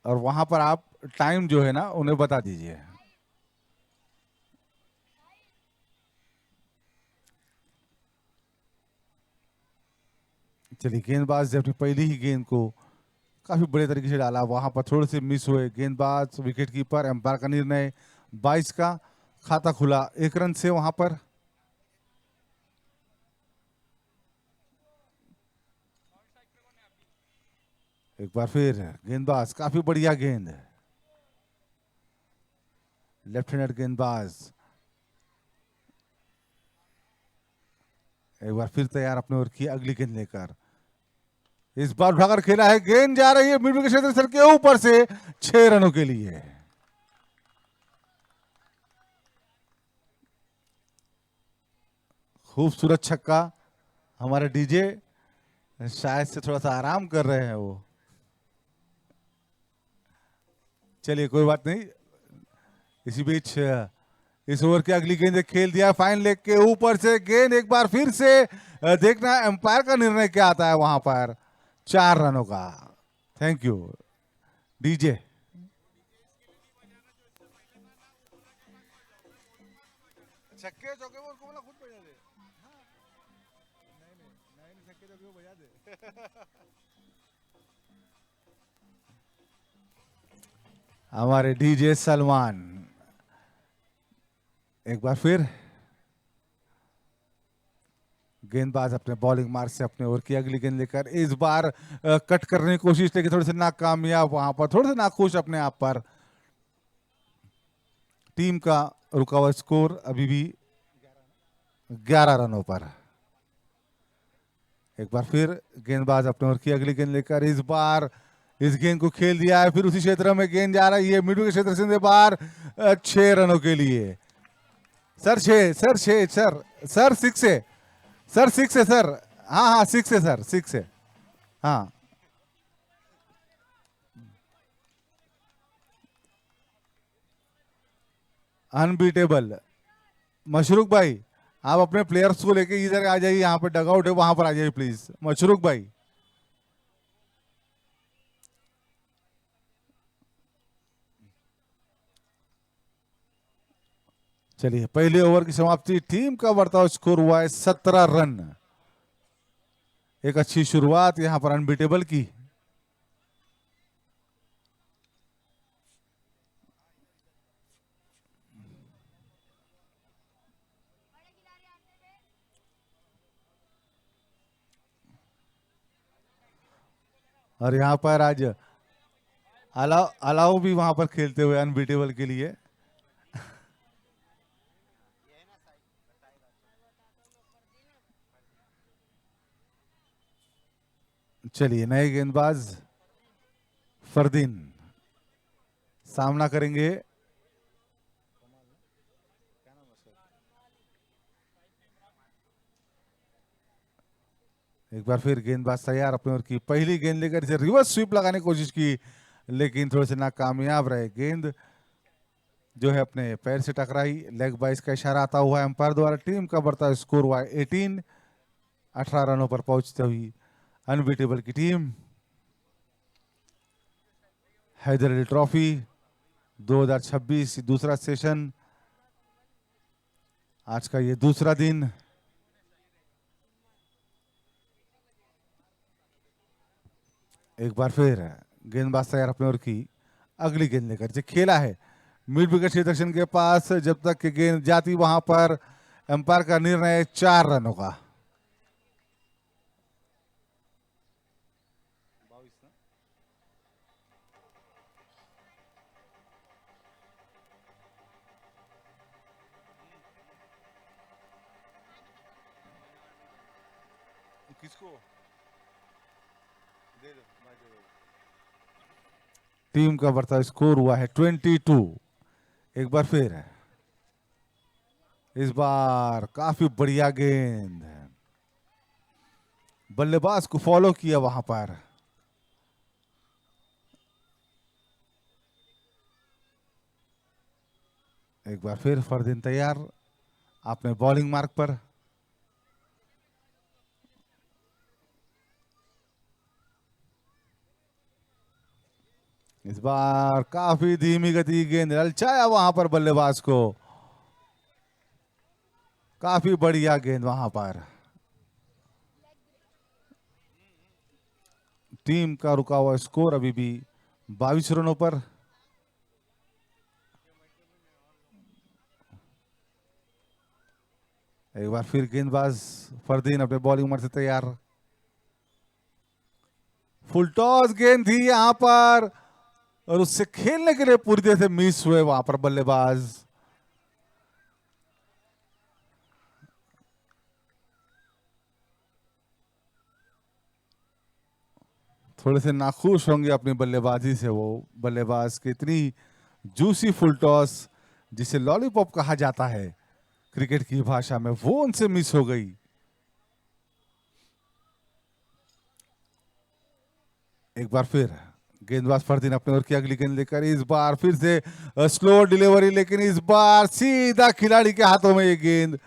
और वहां पर आप टाइम जो है ना उन्हें बता दीजिए। चलिए, गेंदबाज ने अपनी पहली ही गेंद को काफी बड़े तरीके से डाला, वहां पर थोड़े से मिस हुए गेंदबाज, विकेट कीपर, एम्पायर का निर्णय, 22 का खाता खुला 1 रन से वहां पर। एक बार फिर गेंदबाज, काफी बढ़िया गेंद, लेफ्ट हैंडेड गेंदबाज एक बार फिर तैयार अपने ओर की अगली गेंद लेकर। इस बार उठाकर खेला है, गेंद जा रही है मिड विकेट क्षेत्र सर के ऊपर से 6 रनों के लिए। खूबसूरत छक्का। हमारे डीजे शायद से थोड़ा सा आराम कर रहे हैं वो। चलिए कोई बात नहीं। इसी बीच इस ओवर की अगली गेंद खेल दिया फाइन लेग के ऊपर से, गेंद एक बार फिर से देखना एम्पायर का निर्णय क्या आता है वहां पर। 4 रनों का। Thank you DJ. छक्के चौके वो उनको बोला खुद बजा दे। नहीं नहीं नहीं, छक्के चौके वो बजा दे। हमारे डीजे सलमान एक बार फिर गेंदबाज अपने बॉलिंग मार्क से अपने ओवर की अगली गेंद लेकर, इस बार कट करने की कोशिश, लेकिन थोड़े से नाकामयाब, वहां पर थोड़े से नाखुश अपने आप पर। टीम का रुका हुआ स्कोर अभी भी 11 रनों पर। एक बार फिर गेंदबाज अपने ओवर की अगली गेंद लेकर, इस बार इस गेंद को खेल दिया है, फिर उसी क्षेत्र में गेंद जा रही है मिड विकेट क्षेत्र से बाहर 6 रनों के लिए। सर 6, सर 6, सर 6 है, सर 6 है सर। हाँ हाँ 6 है सर, 6 है। हाँ अनबीटेबल। मशरूक भाई, आप अपने प्लेयर्स को लेके इधर आ जाइए, यहाँ पे डगआउट है वहां पर आ जाइए प्लीज, मशरूक भाई। चलिए पहले ओवर की समाप्ति, टीम का बढ़ता हुआ स्कोर हुआ है 17 रन। एक अच्छी शुरुआत यहां पर अनबीटेबल की। और यहां पर आज अलाउ अलाउ भी वहां पर खेलते हुए अनबीटेबल के लिए। चलिए नए गेंदबाज फरदीन सामना करेंगे। एक बार फिर गेंदबाज तैयार अपने ओर की पहली गेंद लेकर, इसे रिवर्स स्वीप लगाने की कोशिश की, लेकिन थोड़े से नाकामयाब रहे। गेंद जो है अपने पैर से टकराई, लेग बाइस का इशारा आता हुआ एम्पायर द्वारा। टीम का बढ़ता स्कोर हुआ 18, 18 रनों पर पहुंचते हुई अनबीटेबल की टीम। हैदर अली ट्रॉफी 2026 दूसरा सेशन, आज का ये दूसरा दिन। एक बार फिर गेंदबाज तैयार अपने ओर की अगली गेंद लेकर, जो खेला है मिड विकेट क्षेत्र के पास, जब तक कि गेंद जाती वहां पर एम्पायर का निर्णय 4 रनों का। किसको दे दो, टीम का बढ़ता स्कोर हुआ है 22। एक बार फिर इस बार काफी बढ़िया गेंद, बल्लेबाज को फॉलो किया वहां पर। एक बार फिर फरदीन तैयार अपने बॉलिंग मार्क पर। इस बार काफी धीमी गति की गेंद, ललचाया वहां पर बल्लेबाज को। काफी बढ़िया गेंद वहां पर। टीम का रुका हुआ स्कोर अभी भी 22 रनों पर। एक बार फिर गेंदबाज फरदीन अपने बॉलिंग उम्र से तैयार। फुल टॉस गेंद थी यहां पर और उससे खेलने के लिए पूरी तरह से मिस हुए वहां पर बल्लेबाज। थोड़े से नाखुश होंगे अपनी बल्लेबाजी से वो बल्लेबाज की इतनी जूसी फुल टॉस, जिसे लॉलीपॉप कहा जाता है क्रिकेट की भाषा में, वो उनसे मिस हो गई। एक बार फिर गेंदबाज फरदीन अपने ओर की अगली गेंद लेकर, इस बार फिर से स्लो डिलीवरी, लेकिन इस बार सीधा खिलाड़ी के हाथों में ये गेंद।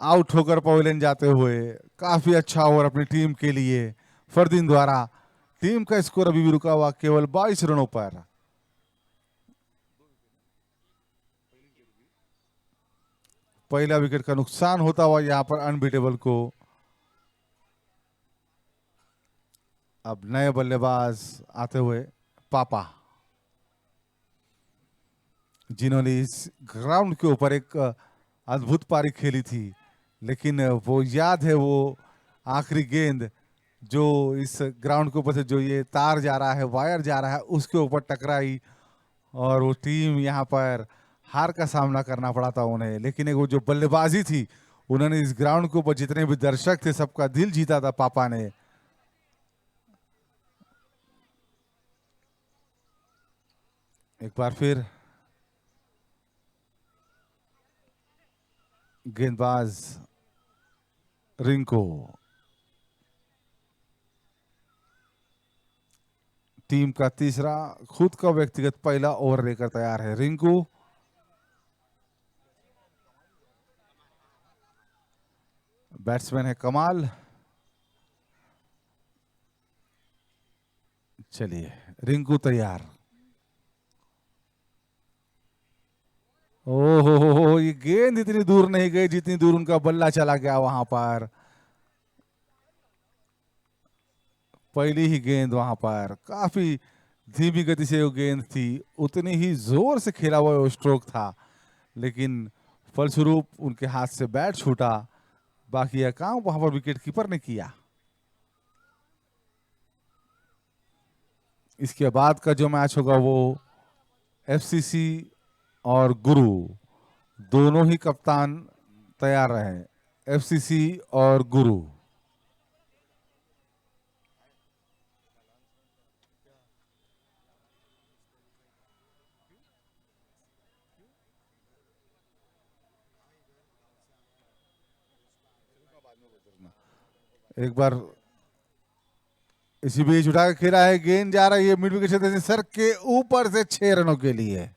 आउट होकर पवेलियन जाते हुए काफी अच्छा ओवर अपनी टीम के लिए फरदीन द्वारा। टीम का स्कोर अभी भी रुका हुआ केवल 22 रनों पर। पहला विकेट का नुकसान होता हुआ यहां पर अनबीटेबल को। अब नए बल्लेबाज आते हुए पापा, जिन्होंने इस ग्राउंड के ऊपर एक अद्भुत पारी खेली थी, लेकिन वो याद है वो आखिरी गेंद जो इस ग्राउंड के ऊपर से जो ये तार जा रहा है, वायर जा रहा है, उसके ऊपर टकराई और वो टीम यहाँ पर हार का सामना करना पड़ा था उन्हें। लेकिन एक वो जो बल्लेबाजी थी, उन्होंने इस ग्राउंड के ऊपर जितने भी दर्शक थे सबका दिल जीता था पापा ने। एक बार फिर गेंदबाज रिंको टीम का तीसरा, खुद का व्यक्तिगत पहला ओवर लेकर तैयार है रिंकू। बैट्समैन है कमाल। चलिए रिंकू तैयार। ओहो, ये गेंद इतनी दूर नहीं गई जितनी दूर उनका बल्ला चला गया वहां पर। पहली ही गेंद वहां पर काफी धीमी गति से वो गेंद थी, उतनी ही जोर से खेला हुआ वो स्ट्रोक था, लेकिन फलस्वरूप उनके हाथ से बैट छूटा। बाकी यह काम वहां पर विकेट कीपर ने किया। इसके बाद का जो मैच होगा वो एफसीसी और गुरु, दोनों ही कप्तान तैयार रहे। एफसीसी और गुरु। एक बार इसी बीच उठा के खेला है, गेंद जा रही है मिड विकेट क्षेत्र से सर के ऊपर से 6 रनों के लिए।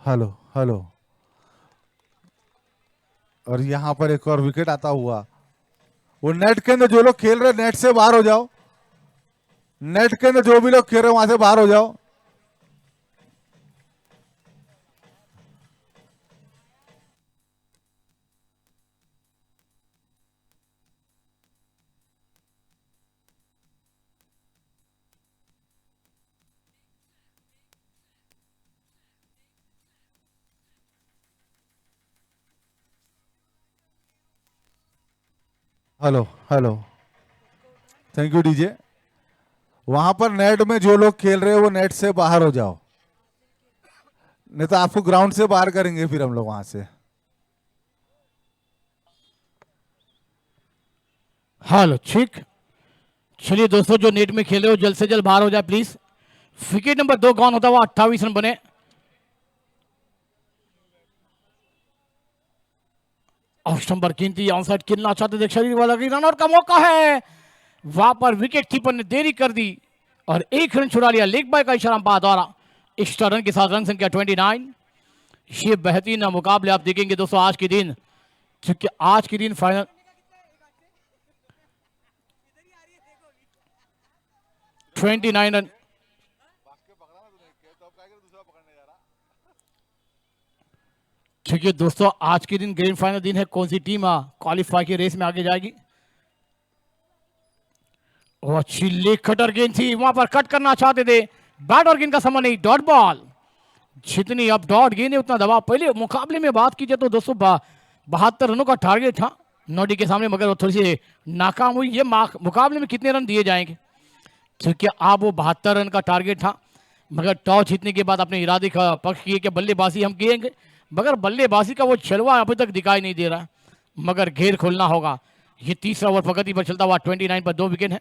Hello hello. और यहां पर एक और विकेट आता हुआ, वो नेट के अंदर जो लोग खेल रहे नेट से बाहर हो जाओ। नेट के अंदर जो भी लोग खेल रहे वहां से बाहर हो जाओ। Hello hello. Thank you DJ. वहां पर नेट में जो लोग खेल रहे हो वो नेट से बाहर हो जाओ, नहीं तो आपको ग्राउंड से बाहर करेंगे फिर हम लोग वहां से। हेलो, ठीक। चलिए दोस्तों, जो नेट में खेल रहे हो जल्द से जल्द बाहर हो जाए प्लीज। विकेट नंबर 2 गॉन होता हुआ 28 रन बने। ऑफ नंबर गिनती ऑनसाइड खेलना चाहते थे, शरीर वाला रनर का मौका है, वहां पर विकेट कीपर ने देरी कर दी और 1 रन छुड़ा लिया लेग बाय का इशारा अंपायर द्वारा। एक्स्ट्रा रन के साथ रन संख्या 29। ये बेहतरीन मुकाबले आप देखेंगे दोस्तों आज के दिन, क्योंकि आज के दिन फाइनल 29 रन। क्योंकि दोस्तों आज के दिन ग्रैंड फाइनल दिन है, कौन सी टीम क्वालिफाई की रेस में आगे जाएगी। और अच्छी लेग कटर गेंद थी, वहां पर कट करना चाहते थे, बैट और गेंद का संबंध नहीं, डॉट बॉल। जितनी अब डॉट गेंद है उतना दबाव। पहले मुकाबले में बात कीजिए तो दोस्तों 72 रनों का टारगेट था नोडी के सामने, मगर वो थोड़ी सी नाकाम हुई। ये मुकाबले में कितने रन दिए जाएंगे, क्योंकि अब वो 72 रन का टारगेट था, मगर टॉस जीतने के बाद अपने इरादे का पक्ष किए कि बल्लेबाजी हम किएंगे, मगर बल्लेबाजी का वो जलवा अभी तक दिखाई नहीं दे रहा, मगर घेर खोलना होगा। ये तीसरा ओवर प्रगति पर चलता हुआ 29 पर 2 विकेट है।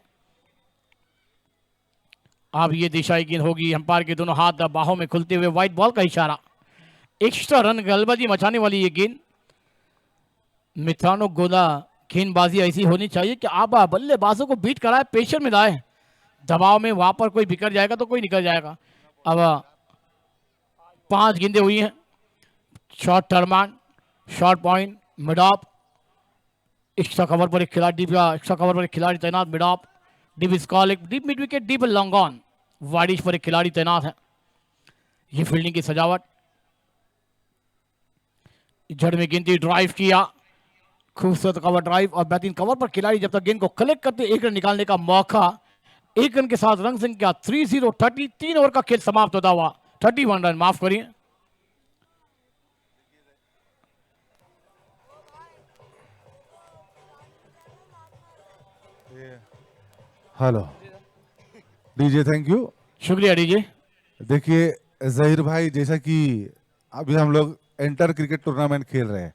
अब ये दिशाई गेंद होगी, अंपायर के दोनों हाथ बाहों में खुलते हुए व्हाइट बॉल का इशारा। एक्स्ट्रा रन गलबाजी मचाने वाली ये गेंद। मित्रांनो, गोला गेंदबाजी ऐसी होनी चाहिए कि आप बल्लेबाजों को बीट कराए, प्रेशर में लाए, दबाव में वहां पर कोई बिखर जाएगा तो कोई निकल जाएगा। अब 5 गेंदें हुई हैं, short third man, short point, mid off, extra cover पर एक खिलाड़ी, एक्स्ट्रा कवर पर एक खिलाड़ी तैनात, मिड ऑफ, डीप स्कॉल, एक deep mid wicket, deep long on, widish पर एक खिलाड़ी तैनात है। ये फील्डिंग की सजावट। जड़ में गिनती, ड्राइव किया, खूबसूरत कवर ड्राइव और बेहतरीन कवर पर खिलाड़ी जब तक गेंद को कलेक्ट करते 1 रन निकालने का मौका। 1 रन के साथ रन संख्या 30, 33 ओवर का खेल समाप्त होता हुआ 31 रन, माफ करिए। हेलो डीजे, थैंक यू, शुक्रिया डीजे। देखिए जहीर भाई, जैसा कि अभी हम लोग एंटर क्रिकेट टूर्नामेंट खेल रहे हैं,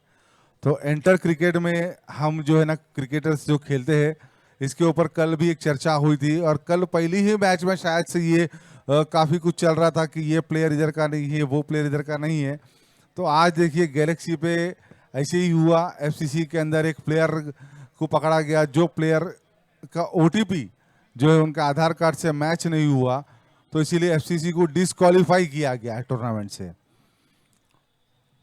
तो एंटर क्रिकेट में हम जो है ना क्रिकेटर्स जो खेलते हैं, इसके ऊपर कल भी एक चर्चा हुई थी, और कल पहली ही मैच में शायद से ये काफ़ी कुछ चल रहा था कि ये प्लेयर इधर का नहीं है, वो प्लेयर इधर का नहीं है। तो आज देखिए गैलेक्सी पे ऐसे ही हुआ, एफसीसी के अंदर एक प्लेयर को पकड़ा गया, जो प्लेयर का ओटीपी जो है उनका आधार कार्ड से मैच नहीं हुआ, तो इसीलिए एफसीसी को डिस्क्वालीफाई किया गया है टूर्नामेंट से।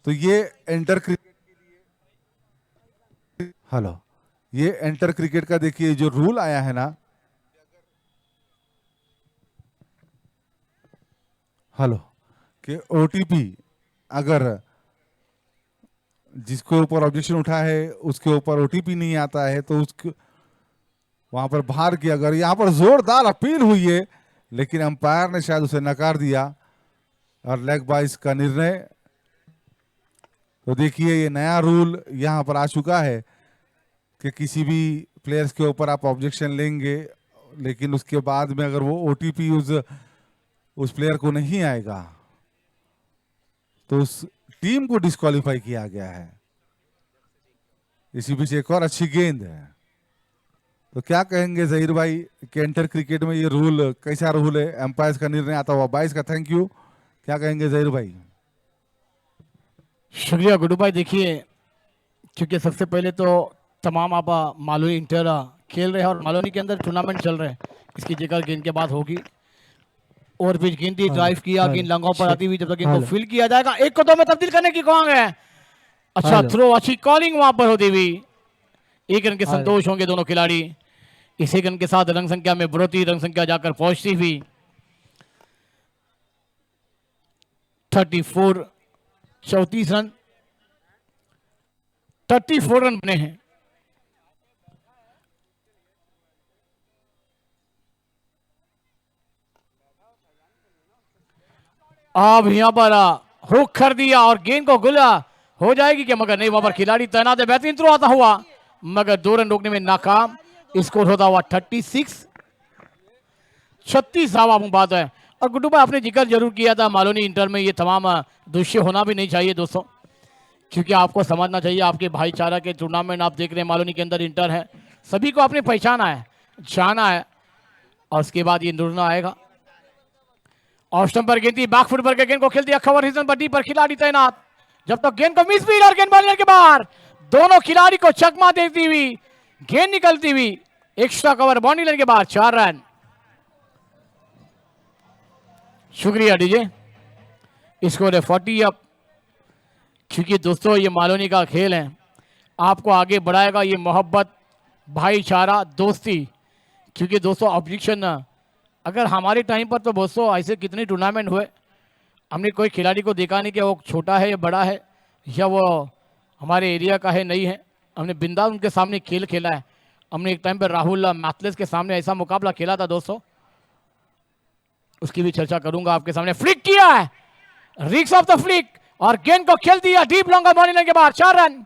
तो ये एंटर क्रिकेट के लिए, हेलो, ये एंटर क्रिकेट का देखिए जो रूल आया है ना, हेलो, कि ओटीपी अगर जिसके ऊपर ऑब्जेक्शन उठा है उसके ऊपर ओटीपी नहीं आता है, तो उसको वहां पर बाहर की, अगर यहाँ पर जोरदार अपील हुई है, लेकिन अंपायर ने शायद उसे नकार दिया और लेग बाइस का निर्णय। तो देखिए ये नया रूल यहाँ पर आ चुका है कि किसी भी प्लेयर्स के ऊपर आप ऑब्जेक्शन लेंगे, लेकिन उसके बाद में अगर वो ओटीपी उस प्लेयर को नहीं आएगा तो उस टीम को डिस्क्वालीफाई किया गया है। इसी बीच एक और अच्छी गेंद है। तो क्या कहेंगे जहीर भाई कि एंटर क्रिकेट में ये रूल कैसा रूल है, एम्पायर्स का निर्णय आता हुआ 22 का, थैंक यू, क्या कहेंगे जहीर भाई? शुक्रिया गुड्डू भाई। देखिए, क्योंकि सबसे पहले तो तमाम आप मालोनी इंटर खेल रहे हैं और मालोनी के अंदर टूर्नामेंट चल रहे हैं, इसकी जगह गेंद के बाद होगी। और पिच गेंद ड्राइव किया, गेंद लंगों पर आती हुई जब तक गेंद को फील्ड किया जाएगा, 1 को 2 में तब्दील करने की कॉल है। अच्छा थ्रो, अच्छी कॉलिंग वहां पर होती हुई, 1 रन के संतोष होंगे दोनों खिलाड़ी। इसी रन के साथ रन संख्या में बढ़ोतरी, रन संख्या जाकर पहुंचती हुई 34 रन, 34 रन बने हैं। अब यहां पर हुक कर दिया और गेंद को गुला हो जाएगी क्या, मगर नहीं, वहां पर खिलाड़ी तैनात है, बेहतरीन थ्रो आता हुआ, मगर 2 रन रोकने में नाकाम। स्कोर होता हुआ 36 बात है। और गुड्डू भाई आपने जिक्र जरूर किया था मालोनी इंटर में ये तमाम दृश्य होना भी नहीं चाहिए दोस्तों, क्योंकि आपको समझना चाहिए आपके भाईचारा के टूर्नामेंट आप देख रहे हैं, मालोनी के अंदर इंटर है, सभी को आपने पहचाना है, जाना है, और उसके बाद ये नुरना आएगा। ऑफ स्टंप पर गेंद थी, बैक फुट पर गेंद को खेल दिया कवर रीजन पर, डी पर खिलाड़ी तैनात। जब तक गेंद को मिस फील्ड और गेंद बॉलर के बाहर, दोनों खिलाड़ी को चकमा देती हुई गेंद निकलती हुई एक्स्ट्रा कवर बाउंड्री लाइन के बाहर, 4 रन। शुक्रिया डीजे। स्कोर है 40 अप। क्योंकि दोस्तों ये मालोनी का खेल है, आपको आगे बढ़ाएगा ये मोहब्बत, भाईचारा, दोस्ती। क्योंकि दोस्तों ऑब्जेक्शन अगर हमारे टाइम पर तो दोस्तों ऐसे कितने टूर्नामेंट हुए, हमने कोई खिलाड़ी को देखा नहीं कि वो छोटा है या बड़ा है या वो हमारे एरिया का है नहीं है। हमने बिंदास उनके सामने खेल खेला है। हमने एक टाइम पर राहुल मैथलेस के सामने ऐसा मुकाबला खेला था दोस्तों, उसकी भी चर्चा करूंगा आपके सामने। फ्लिक किया है, रिक्स ऑफ द फ्लिक, और गेंद को खेल दिया डीप लॉन्ग बाउंड्री लाइन के बाहर, 4 रन।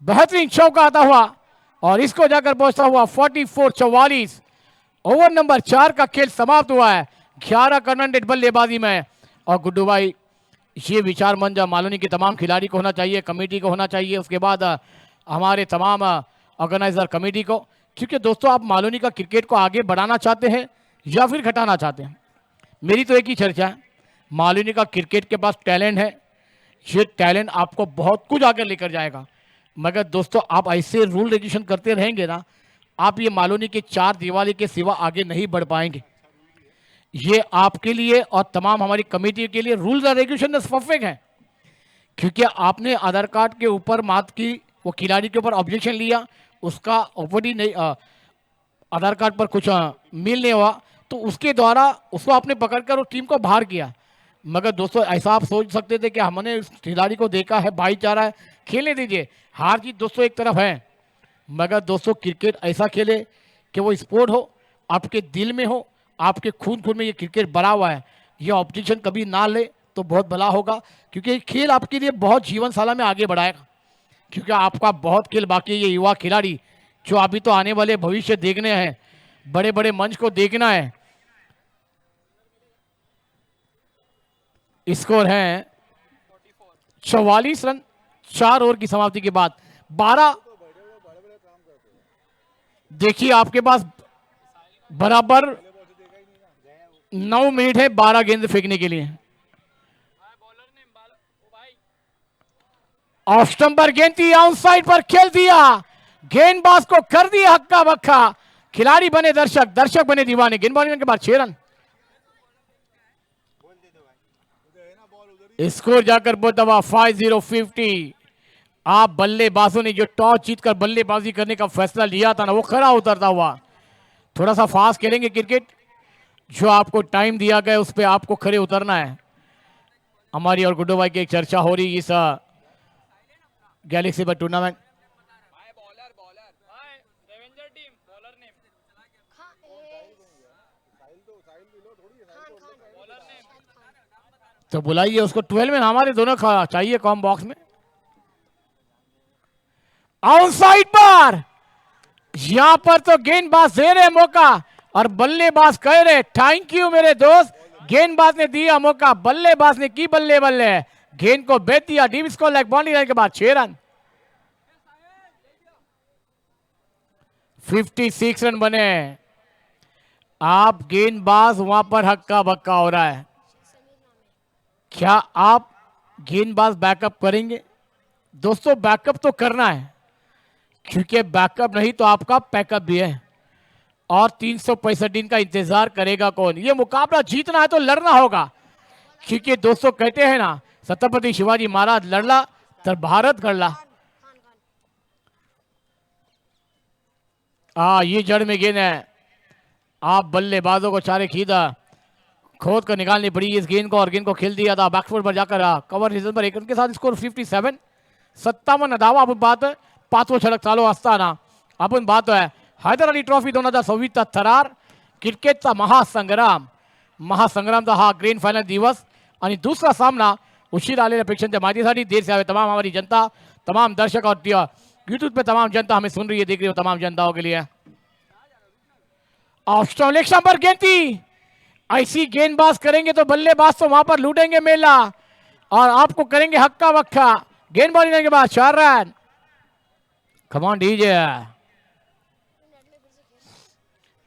बेहतरीन चौका आता हुआ और इसको जाकर पहुंचता हुआ 44-44। ओवर नंबर 4 का खेल समाप्त हुआ है 11 कन्वर्टेड बल्लेबाजी में। और गुड्डू भाई ये विचार मंच मालोनी के तमाम खिलाड़ी को होना चाहिए, कमेटी को होना चाहिए, उसके बाद हमारे तमाम ऑर्गेनाइजर कमेटी को। क्योंकि दोस्तों आप मालोनी का क्रिकेट को आगे बढ़ाना चाहते हैं या फिर घटाना चाहते हैं। मेरी तो एक ही चर्चा है, मालोनी का क्रिकेट के पास टैलेंट है, ये टैलेंट आपको बहुत कुछ आगे लेकर जाएगा। मगर दोस्तों आप ऐसे रूल रेगुलेशन करते रहेंगे ना, आप ये मालोनी के 4 दीवारी के सिवा आगे नहीं बढ़ पाएंगे। ये आपके लिए और तमाम हमारी कमेटी के लिए रूल्स और रेगुलेशन परफेक्ट हैं। क्योंकि आपने आधार कार्ड के ऊपर मात की, वो खिलाड़ी के ऊपर ऑब्जेक्शन लिया, उसका ओपीडी नहीं, आधार कार्ड पर कुछ मिल नहीं हुआ, तो उसके द्वारा उसको आपने पकड़कर उस टीम को बाहर किया। मगर दोस्तों ऐसा आप सोच सकते थे कि हमने उस खिलाड़ी को देखा है, भाईचारा है, खेलने दीजिए। हार जीत दोस्तों एक तरफ है, मगर दोस्तों क्रिकेट ऐसा खेले कि वो स्पोर्ट हो, आपके दिल में हो, आपके खून खून में ये क्रिकेट भरा हुआ है। ये ऑब्जेक्शन कभी ना ले तो बहुत भला होगा, क्योंकि ये खेल आपके लिए बहुत जीवन साला में आगे बढ़ाएगा। क्योंकि आपका बहुत खेल बाकी है। ये युवा खिलाड़ी जो अभी तो आने वाले भविष्य देखने हैं, बड़े बड़े मंच को देखना है। स्कोर है 44 रन 4 ओवर की समाप्ति के बाद। 12 देखिए आपके पास बराबर 9 मिनट है 12 गेंद फेंकने के लिए। ऑफ स्टंप पर गेंद थी, आउटसाइड पर खेल दिया, गेंदबाज को कर दिया हक्का बक्का। खिलाड़ी बने दर्शक, दर्शक बने दीवाने। गेंद बॉलिंग के बाद 6 रन। स्कोर जाकर पहुंचा 50-50। आप बल्लेबाजों ने जो टॉस जीतकर बल्लेबाजी करने का फैसला लिया था ना, वो खरा उतरता हुआ। थोड़ा सा फास्ट खेलेंगे क्रिकेट, जो आपको टाइम दिया गया उस पर आपको खड़े उतरना है। हमारी और गुड्डू भाई की एक चर्चा हो रही इस गैलेक्सी पर टूर्नामेंट। तो बुलाइए उसको 12 में, हमारे दोनों चाहिए कॉम बॉक्स में। आउटसाइड पर यहां पर तो गेंदबाज दे रहे मौका और बल्लेबाज कह रहे थैंक यू मेरे दोस्त। गेंदबाज ने दिया मौका, बल्लेबाज ने की बल्ले बल्ले, गेंद को बेच दिया deep score like boundary line के बाद 6 रन। 56 रन बने। आप गेंदबाज वहां पर हक्का बक्का हो रहा है। क्या आप गेंदबाज बैकअप करेंगे? दोस्तों बैकअप तो करना है, क्योंकि बैकअप नहीं तो आपका पैकअप भी है। और 365 दिन का इंतजार करेगा कौन? ये मुकाबला जीतना है तो लड़ना होगा। क्योंकि दोस्तों कहते हैं ना, छत्रपति शिवाजी महाराज लड़ला तर भारत गढ़ला। ये जड़ में गेंद है। आप बल्लेबाजों को चारे खीदा खोद कर निकालनी पड़ी इस गेंद को, और गेंद को खेल दिया था बैकफुट पर जाकर कवर रीजन पर 1 रन के साथ। स्कोर 57 57 धावा। आपण बात 5वं षटक चालू असताना आपण पाहतोय हैदर अली ट्रॉफी 2026चा थरार क्रिकेटचा महासंग्रामचा हा ग्रँड फायनल दिवस। आणि दूसरा सामना उशीर आलेल्या प्रेक्षकांच्या माहितीसाठी देर से आवे तमाम हमारी जनता, तमाम दर्शक और यूट्यूब पे तमाम जनता हमें सुन रही है, देख रही हो, तमाम जनताओं के लिए ऑस्ट्रेलिया पर गेंद थी। ऐसी गेंदबाज करेंगे तो बल्लेबाज तो वहां पर लूटेंगे मेला और आपको करेंगे हक्का बक्का। गेंद बॉलिंग के बाद 4 रन। Come on DJ.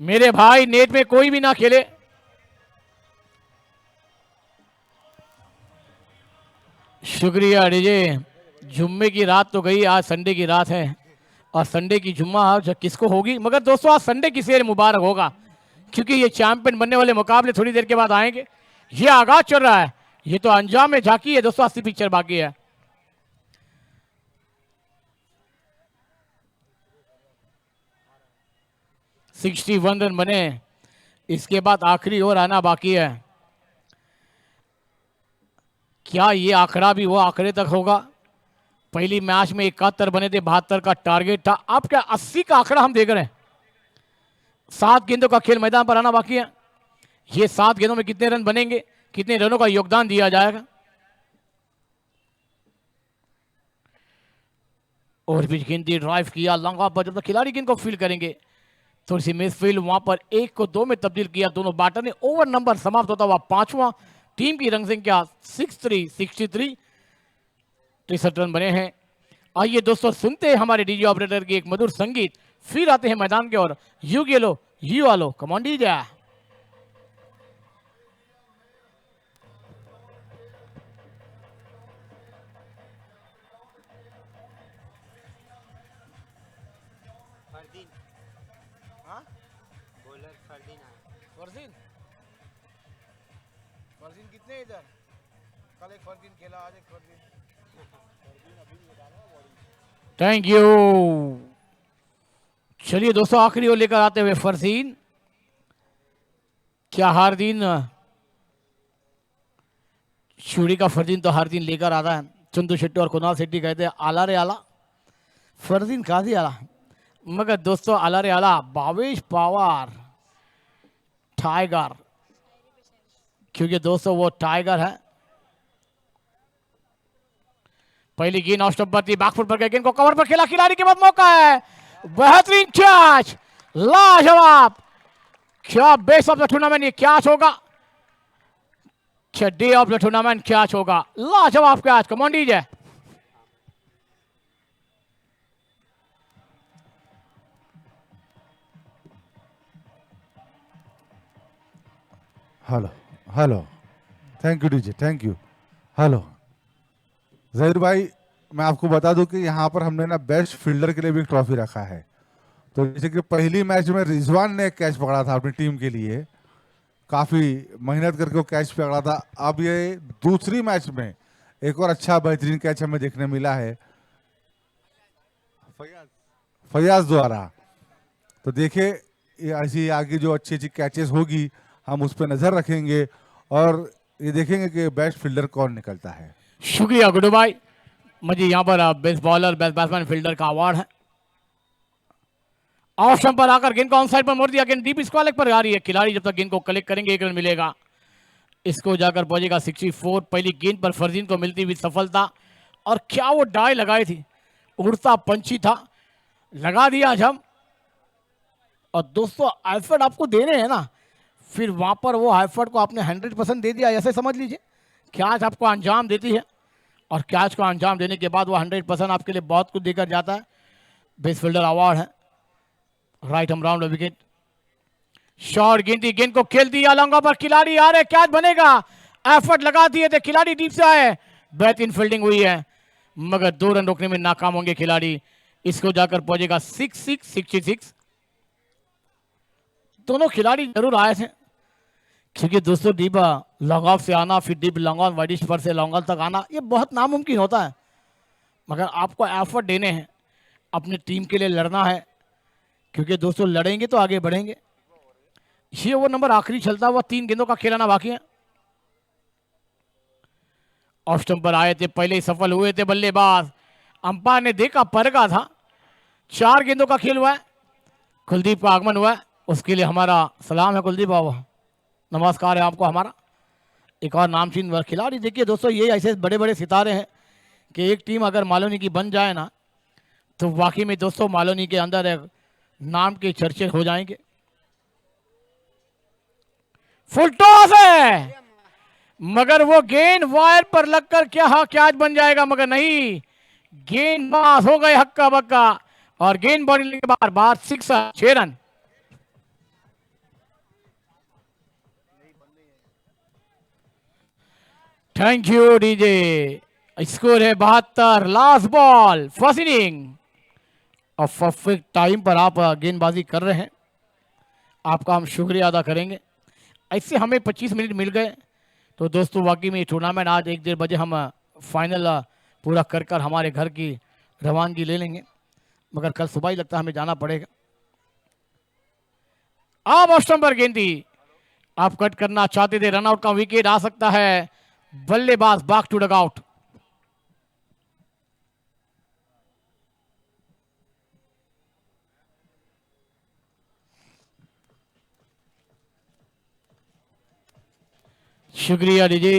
मेरे भाई नेट में कोई भी ना खेले। शुक्रिया डीजे। जुम्मे की रात तो गई, आज संडे की रात है और संडे की जुम्मा आज किसको होगी। मगर दोस्तों आज संडे किसे मुबारक होगा, क्योंकि ये चैंपियन बनने वाले मुकाबले थोड़ी देर के बाद आएंगे। ये आगाज चल रहा है, ये तो अंजाम में झांकी है दोस्तों, 80 पिक्चर बाकी है। सिक्सटी 61 रन बने, इसके बाद आखिरी ओवर आना बाकी है। क्या ये आंकड़ा भी वो आंकड़े तक होगा? पहली मैच में 71 बने थे, 72 का टारगेट था, अब क्या 80 का आंकड़ा हम देख रहे हैं। 7 गेंदों का खेल मैदान पर आना बाकी है। ये 7 गेंदों में कितने रन बनेंगे, कितने रनों का योगदान दिया जाएगा। और भी गेंद ड्राइव किया लंगा पर, जब तक खिलाड़ी गेंद को फील करेंगे थोड़ी सी मिसफील्ड, वहां पर 1 को 2 में तब्दील किया दोनों बैटर ने। ओवर नंबर समाप्त होता हुआ 5वां, टीम की रन संख्या 63 63 रन बने हैं। आइए दोस्तों सुनते हैं हमारे डीजे ऑपरेटर की एक मधुर संगीत, फिर आते हैं मैदान के ओर। यू गेलो यू आलो, come on DJ. Fardeen bowler Fardeen आया। फरजीन कितने इधर? कल एक फरजीन खेला, आज एक फरजीन। Thank you. चलिए दोस्तों आखिरी ओवर लेकर आते हुए फरजीन, क्या हर दिन चूड़ी का फरजीन तो हर दिन लेकर आता है। चंदू शेट्टी और कुणाल शेट्टी कहते हैं आला रे आला, फरजीन काजी आला। मगर दोस्तों आला रे आला भावेश पवार टाइगर, क्योंकि दोस्तों वो टाइगर है। पहली गेंद ऑफ स्टंप पर थी, बैकफुट पर गए, गेंद को कवर पर खेला, खिलाड़ी के बाद मौका है, बेहतरीन कैच, लाजवाब। क्या बेस ऑफ द टूर्नामेंट ये कैच होगा, क्या day of the tournament catch होगा, लाजवाब catch. Come on DJ. Hello hello, thank you DJ, thank you. Hello Zaheer भाई, मैं आपको बता दूं कि यहाँ पर हमने ना बेस्ट फील्डर के लिए भी ट्रॉफी रखा है। तो जैसे कि पहली मैच में रिजवान ने एक कैच पकड़ा था अपनी टीम के लिए, काफ़ी मेहनत करके वो कैच पकड़ा था। अब ये दूसरी मैच में एक और अच्छा बेहतरीन कैच हमें देखने मिला है फयाज द्वारा। तो देखिए ये ऐसी आगे जो अच्छी अच्छी कैचेस होगी हम उस पर नज़र रखेंगे और ये देखेंगे कि बेस्ट फील्डर कौन निकलता है। शुक्रिया गुड्डू भाई। मुझे यहाँ पर best bowler best batsman fielder का अवार्ड है। ऑफ स्टंप पर आकर गेंद को ऑन साइड पर मोड़ दिया, गेंद डीप स्क्वायर लेग पर आ रही है। खिलाड़ी जब तक गेंद को कलेक्ट करेंगे 1 रन मिलेगा, इसको जाकर पहुंचेगा 64। पहली गेंद पर फरजीन को मिलती हुई सफलता, और क्या वो डाई लगाई थी, उड़ता पंछी था, लगा दिया आज हम। और दोस्तों एफर्ट आपको देने हैं ना, फिर वहां पर वो एफर्ट को आपने 100% दे दिया, ऐसे समझ लीजिए। कैच आपको अंजाम देती है और कैच को अंजाम देने के बाद वो 100% आपके लिए बहुत कुछ देकर जाता है। बेस्ट फील्डर अवार्ड है, राइट हम राउंड विकेट। शॉर्ट गेंद, गेंद को खेल दिया लॉन्गा पर, खिलाड़ी आ रहे, कैच बनेगा। एफर्ट लगा दिए थे, खिलाड़ी डीप से आए, बेहतरीन फील्डिंग हुई है, मगर 2 रन रोकने में नाकाम होंगे खिलाड़ी। इसको जाकर पहुंचेगा 66। दोनों खिलाड़ी जरूर आए थे, क्योंकि दोस्तों डीप लॉन्ग ऑफ से आना, फिर डीप लॉन्ग ऑन वाइडिश पर से लॉन्ग ऑन तक आना, ये बहुत नामुमकिन होता है। मगर आपको एफर्ट देने हैं, अपनी टीम के लिए लड़ना है, क्योंकि दोस्तों लड़ेंगे तो आगे बढ़ेंगे। ये ओवर नंबर आखिरी चलता हुआ, 3 गेंदों का खेलाना बाकी है। ऑफ स्टंप पर आए थे, पहले ही सफल हुए थे बल्लेबाज, अंपायर ने देखा परखा था। 4 गेंदों का खेल हुआ है, कुलदीप का आगमन हुआ है, उसके लिए हमारा सलाम है कुलदीप बाबू, नमस्कार है आपको हमारा। एक और नामचीन खिलाड़ी, देखिए दोस्तों ये ऐसे बड़े बड़े सितारे हैं कि एक टीम अगर मालोनी की बन जाए ना, तो वाकई में दोस्तों मालोनी के अंदर एक नाम के चर्चे हो जाएंगे। फुल टॉस है, मगर वो गेंद वायर पर लगकर क्या कैच बन जाएगा, मगर नहीं, गेंद पास हो गए हक्का बक्का, और गेंद बॉडी के बार 6 run. Thank you DJ. Score है 72। लास्ट बॉल, फर्स्ट इनिंग और परफेक्ट टाइम पर आप गेंदबाजी कर रहे हैं, आपका हम शुक्रिया अदा करेंगे। ऐसे हमें 25 मिनट मिल गए तो दोस्तों वाकई में ये टूर्नामेंट आज 1-1:30 बजे हम फाइनल पूरा कर कर हमारे घर की रवानगी ले लेंगे, मगर कल सुबह ही लगता है हमें जाना पड़ेगा। आप ऑफ स्टंप पर गेंदी आप कट करना चाहते थे, रनआउट का विकेट आ सकता है, बल्लेबाज बैक टू डगआउट। शुक्रिया डीजे।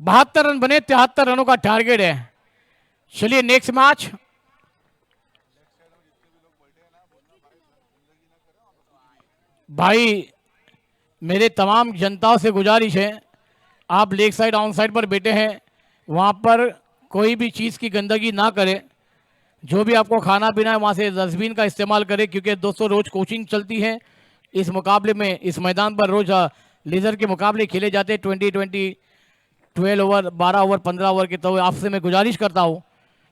72 रन बने, 73 रनों का टारगेट है। चलिए नेक्स्ट मैच। भाई मेरे तमाम जनताओं से गुजारिश है, आप लेग साइड ऑन साइड पर बैठे हैं, वहाँ पर कोई भी चीज़ की गंदगी ना करें। जो भी आपको खाना पीना है वहाँ से डस्टबिन का इस्तेमाल करें, क्योंकि दोस्तों रोज़ कोचिंग चलती है। इस मुकाबले में इस मैदान पर रोज़ लेज़र के मुकाबले खेले जाते हैं 20-20, 12 ओवर, 12 ओवर, 15 ओवर के। तो आपसे मैं गुजारिश करता हूँ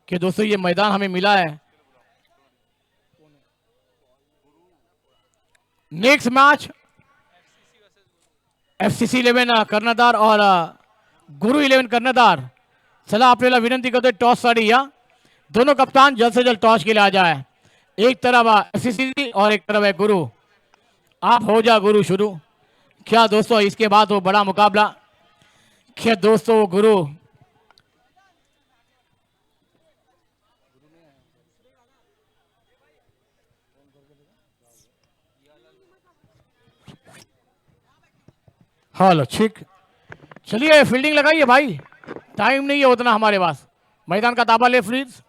कि दोस्तों ये मैदान हमें मिला है। नेक्स्ट मैच FCC 11 कर्णधार और गुरु 11 कर्णधार। चला आपल्याला विनंती करतोय टॉस साठी या दोनों कप्तान जल्द से जल्द टॉस के लिए आ जाए। एक तरफ FCC और एक तरफ है गुरु। आप हो जा गुरु शुरू। क्या दोस्तों इसके बाद वो बड़ा मुकाबला, क्या दोस्तों वो गुरु हेलो ठीक। चलिए फील्डिंग लगाइए भाई, टाइम नहीं है उतना हमारे पास। मैदान का ताबा ले प्लीज।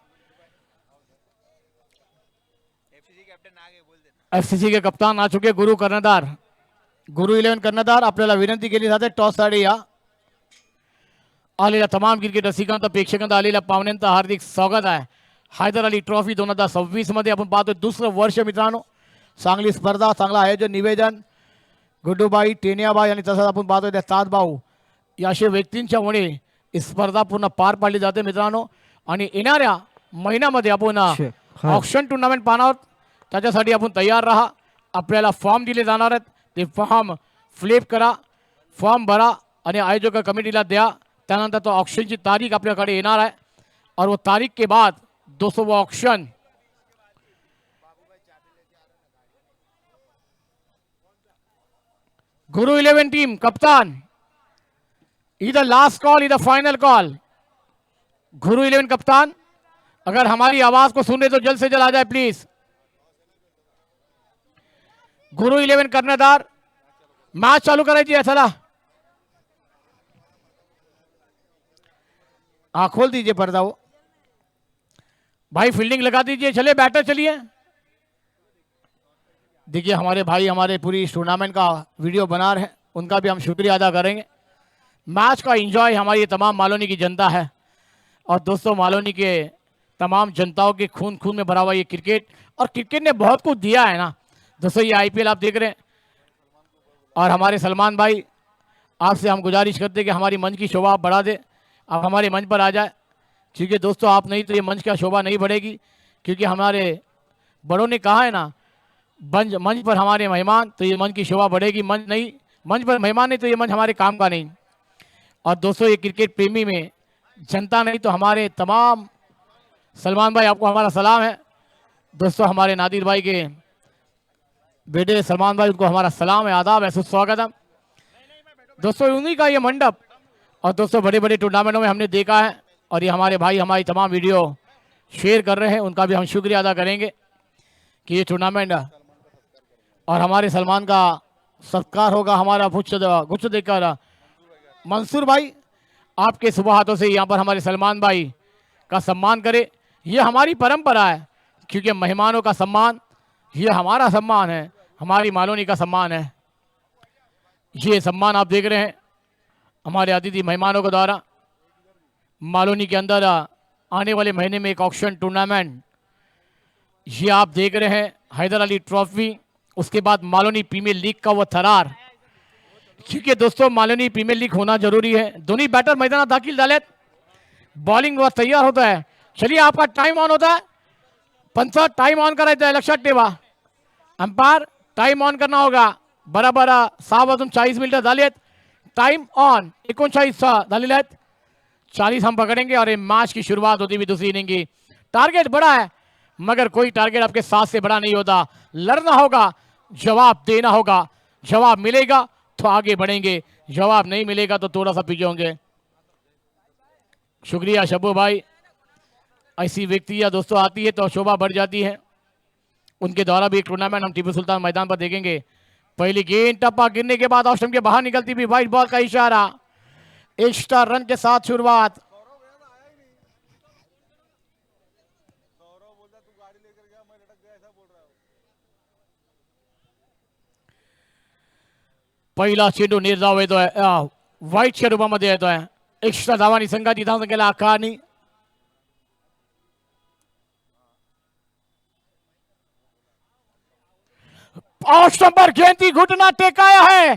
FCC के कप्तान आ चुके गुरु कर्णधार, गुरु 11 कर्णधार। आपल्याला विनंती केली जाते टॉस साठी या आलेल्या तमाम क्रिकेट रसिकांचं प्रेक्षकांचं आलेल्या पाहुण्यांचं हार्दिक स्वागत आहे। हैदर अली ट्रॉफी 2026 मध्ये आपण पाहतोय दुसरं वर्ष मित्रांनो। चांगली स्पर्धा, चांगलं आयोजन, निवेदन गुड्डूबाई, टेनियाबाई आणि तसंच आपण पाहतोय त्या सात भाऊ या अशा व्यक्तींच्यामुळे ही स्पर्धा पूर्ण पार पाडली जाते मित्रांनो। आणि येणाऱ्या महिन्यामध्ये आपण ऑक्शन टुर्नामेंट पाहणार आहोत, त्याच्यासाठी आपण तयार राहा। आपल्याला फॉर्म दिले जाणार आहेत, ते फॉर्म फ्लिप करा, फॉर्म भरा आणि आयोजक कमिटीला द्या। त्यानंतर तो ऑक्शनची तारीख आपल्याकडे येणार आहे और वो तारीख के बाद दोस्तों वो ऑक्शन गुरु 11 टीम कप्तान, इधर लास्ट कॉल इधर फाइनल कॉल। गुरु 11 कप्तान अगर हमारी आवाज को सुन रहे तो जल्द से जल्द आ जाए प्लीज। गुरु 11 कर्णधार मैच चालू करायची आहे, चला हाँ खोल दीजिए पर्दा वो भाई, फील्डिंग लगा दीजिए। चलिए बैटर चलिए। देखिए हमारे भाई हमारे पूरी इस टूर्नामेंट का वीडियो बना रहे हैं, उनका भी हम शुक्रिया अदा करेंगे। मैच का एंजॉय हमारी तमाम मालोनी की जनता है और दोस्तों मालोनी के तमाम जनताओं के खून खून में भरा हुआ ये क्रिकेट, और क्रिकेट ने बहुत कुछ दिया है ना दोस्तों। ये IPL आप देख रहे हैं और हमारे सलमान भाई आपसे हम गुजारिश करते हैं कि हमारी मंच की शोभा आप बढ़ा दे, आप हमारे मंच पर आ जाए, क्योंकि दोस्तों आप नहीं तो ये मंच का शोभा नहीं बढ़ेगी। क्योंकि हमारे बड़ों ने कहा है ना, मंच पर हमारे मेहमान तो ये मंच की शोभा बढ़ेगी, मंच नहीं, मंच पर मेहमान नहीं तो ये मंच हमारे काम का नहीं। और दोस्तों ये क्रिकेट प्रेमी में जनता नहीं तो हमारे तमाम सलमान भाई आपको हमारा सलाम है। दोस्तों हमारे नादिर भाई के बेटे सलमान भाई, उनको हमारा सलाम है, आदाब है, सुस्वागत है। दोस्तों उन्हीं का ये मंडप, और दोस्तों बड़े बड़े टूर्नामेंटों में हमने देखा है और ये हमारे भाई हमारी तमाम वीडियो शेयर कर रहे हैं, उनका भी हम शुक्रिया अदा करेंगे कि ये टूर्नामेंट और हमारे सलमान का सत्कार होगा। हमारा गुच्छ देकर मंसूर भाई आपके सुबह हाथों से यहाँ पर हमारे सलमान भाई का सम्मान करे, ये हमारी परंपरा है। क्योंकि मेहमानों का सम्मान ये हमारा सम्मान है, हमारी मालोनी का सम्मान है। ये सम्मान आप देख रहे हैं हमारे अतिथि मेहमानों के द्वारा। मालोनी के अंदर आने वाले महीने में एक ऑक्शन टूर्नामेंट ये आप देख रहे हैं, हैदर अली ट्रॉफी। उसके बाद मालोनी प्रीमियर लीग का वो थरार, क्योंकि दोस्तों मालनी प्रीमियर लीग होना जरूरी है। दोनों बैटर मैदान दाखिल डालेत, बॉलिंग वर तैयार होता है। चलिए आपका टाइम ऑन होता है, पंचा टाइम ऑन करायचं आहे, लक्षात ठेवा अंपायर टाइम ऑन करना होगा। बराबर 6:40 झाले आहेत, टाइम ऑन 39 झालेले आहेत, 40 हम पकड़ेंगे और ये मैच की शुरुआत होती हुई दूसरी इनिंग की। टारगेट बड़ा है मगर कोई टारगेट आपके साथ से बड़ा नहीं होता, लड़ना होगा, जवाब देना होगा, जवाब मिलेगा तो आगे बढ़ेंगे, जवाब नहीं मिलेगा तो थोड़ा सा पीछे होंगे। शुक्रिया शब्बू भाई, ऐसी व्यक्तियां दोस्तों आती है तो शोभा बढ़ जाती है। उनके द्वारा भी एक टूर्नामेंट हम टीपू सुल्तान मैदान पर देखेंगे। पहली गेंद टप्पा गिरने के बाद ऑस्ट्रेम के बाहर निकलती हुई व्हाइट बॉल का इशारा, एक्स्ट्रा रन के साथ शुरुआत। पहिला चेंडू निर्धाव येतोय, व्हाईटच्या रूपामध्ये येतोय, एक्स्ट्रा धावांनी संघाची धावसंख्येला आकारणी। ऑस्ट्रम पर गेंद की घुटना टेकाया है,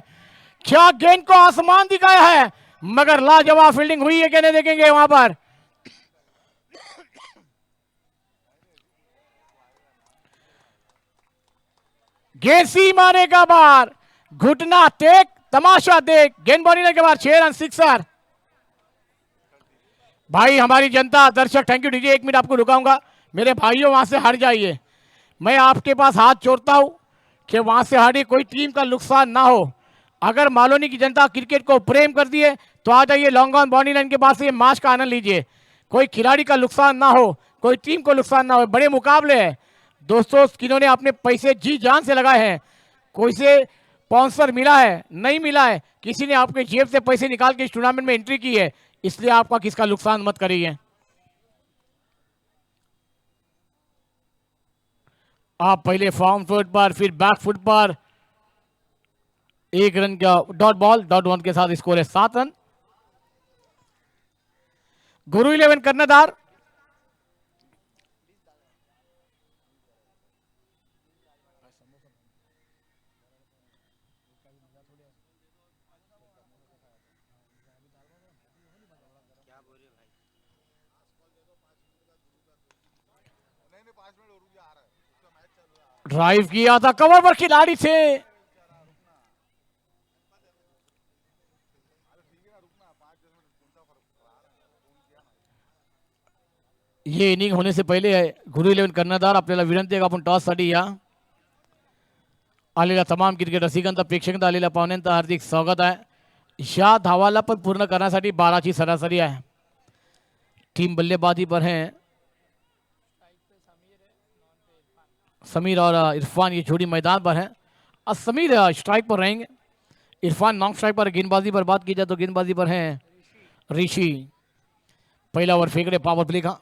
क्या गेंद को आसमान दिखाया है, मगर लाजवाब फील्डिंग हुई है, कहने देखेंगे वहां पर। गेंद सी मारे का बार, घुटना टेक, तमाशा देख, गेंद बॉलिंग के बाद 6 रन, सिक्सर। भाई हमारी जनता दर्शक, थैंक यू डीजे, 1 मिनट आपको रुकाऊंगा। मेरे भाइयों वहां से हट जाइए, मैं आपके पास हाथ जोड़ता हूं कि वहां से हटे, कोई टीम का नुकसान ना हो। अगर मालोनी की जनता क्रिकेट को प्रेम कर दिए तो आ जाइए लॉन्ग ऑन बाउंड्री लाइन के पास से मैच का आनंद लीजिए। कोई खिलाड़ी का नुकसान ना हो, कोई टीम को नुकसान ना हो, बड़े मुकाबले हैं दोस्तों, किन्होंने अपने पैसे जी जान से लगाए हैं। कोई से स्पॉन्सर मिला है नहीं मिला है, किसी ने आपके जेब से पैसे निकाल के इस टूर्नामेंट में एंट्री की है, इसलिए आपका किसका नुकसान मत करिए। आप पहले फॉर्म फुट पर फिर बैक फुट पर, 1 रन का डॉट बॉल, डॉट वन के साथ स्कोर है 7 रन। गुरु 11 कर्णधार, क्या बोल रहे भाई? ड्राइव किया था कवर पर खिलाड़ी से, ये इनिंग होने से पहिले गुरु 11 कर्णधार आपल्याला विनंती आहे का आपण टॉस साठी या। आलेल्या तमाम क्रिकेट रसिकांचा, प्रेक्षकांचा, आलेल्या पाहुण्यांचं हार्दिक स्वागत आहे। या धावाला पण पूर्ण करण्यासाठी 12 ची सरासरी आहे। टीम बल्लेबाजी पर है, समीर और इरफान, ये जोड़ी मैदान पर है। और समीर स्ट्राइक पर रहेंगे, इरफान नॉन स्ट्राइक पर। गेंदबाजी पर बात की जाए तो गेंदबाजी पर है ऋषि। पहला ओवर फेंक रहे पावर प्ले का।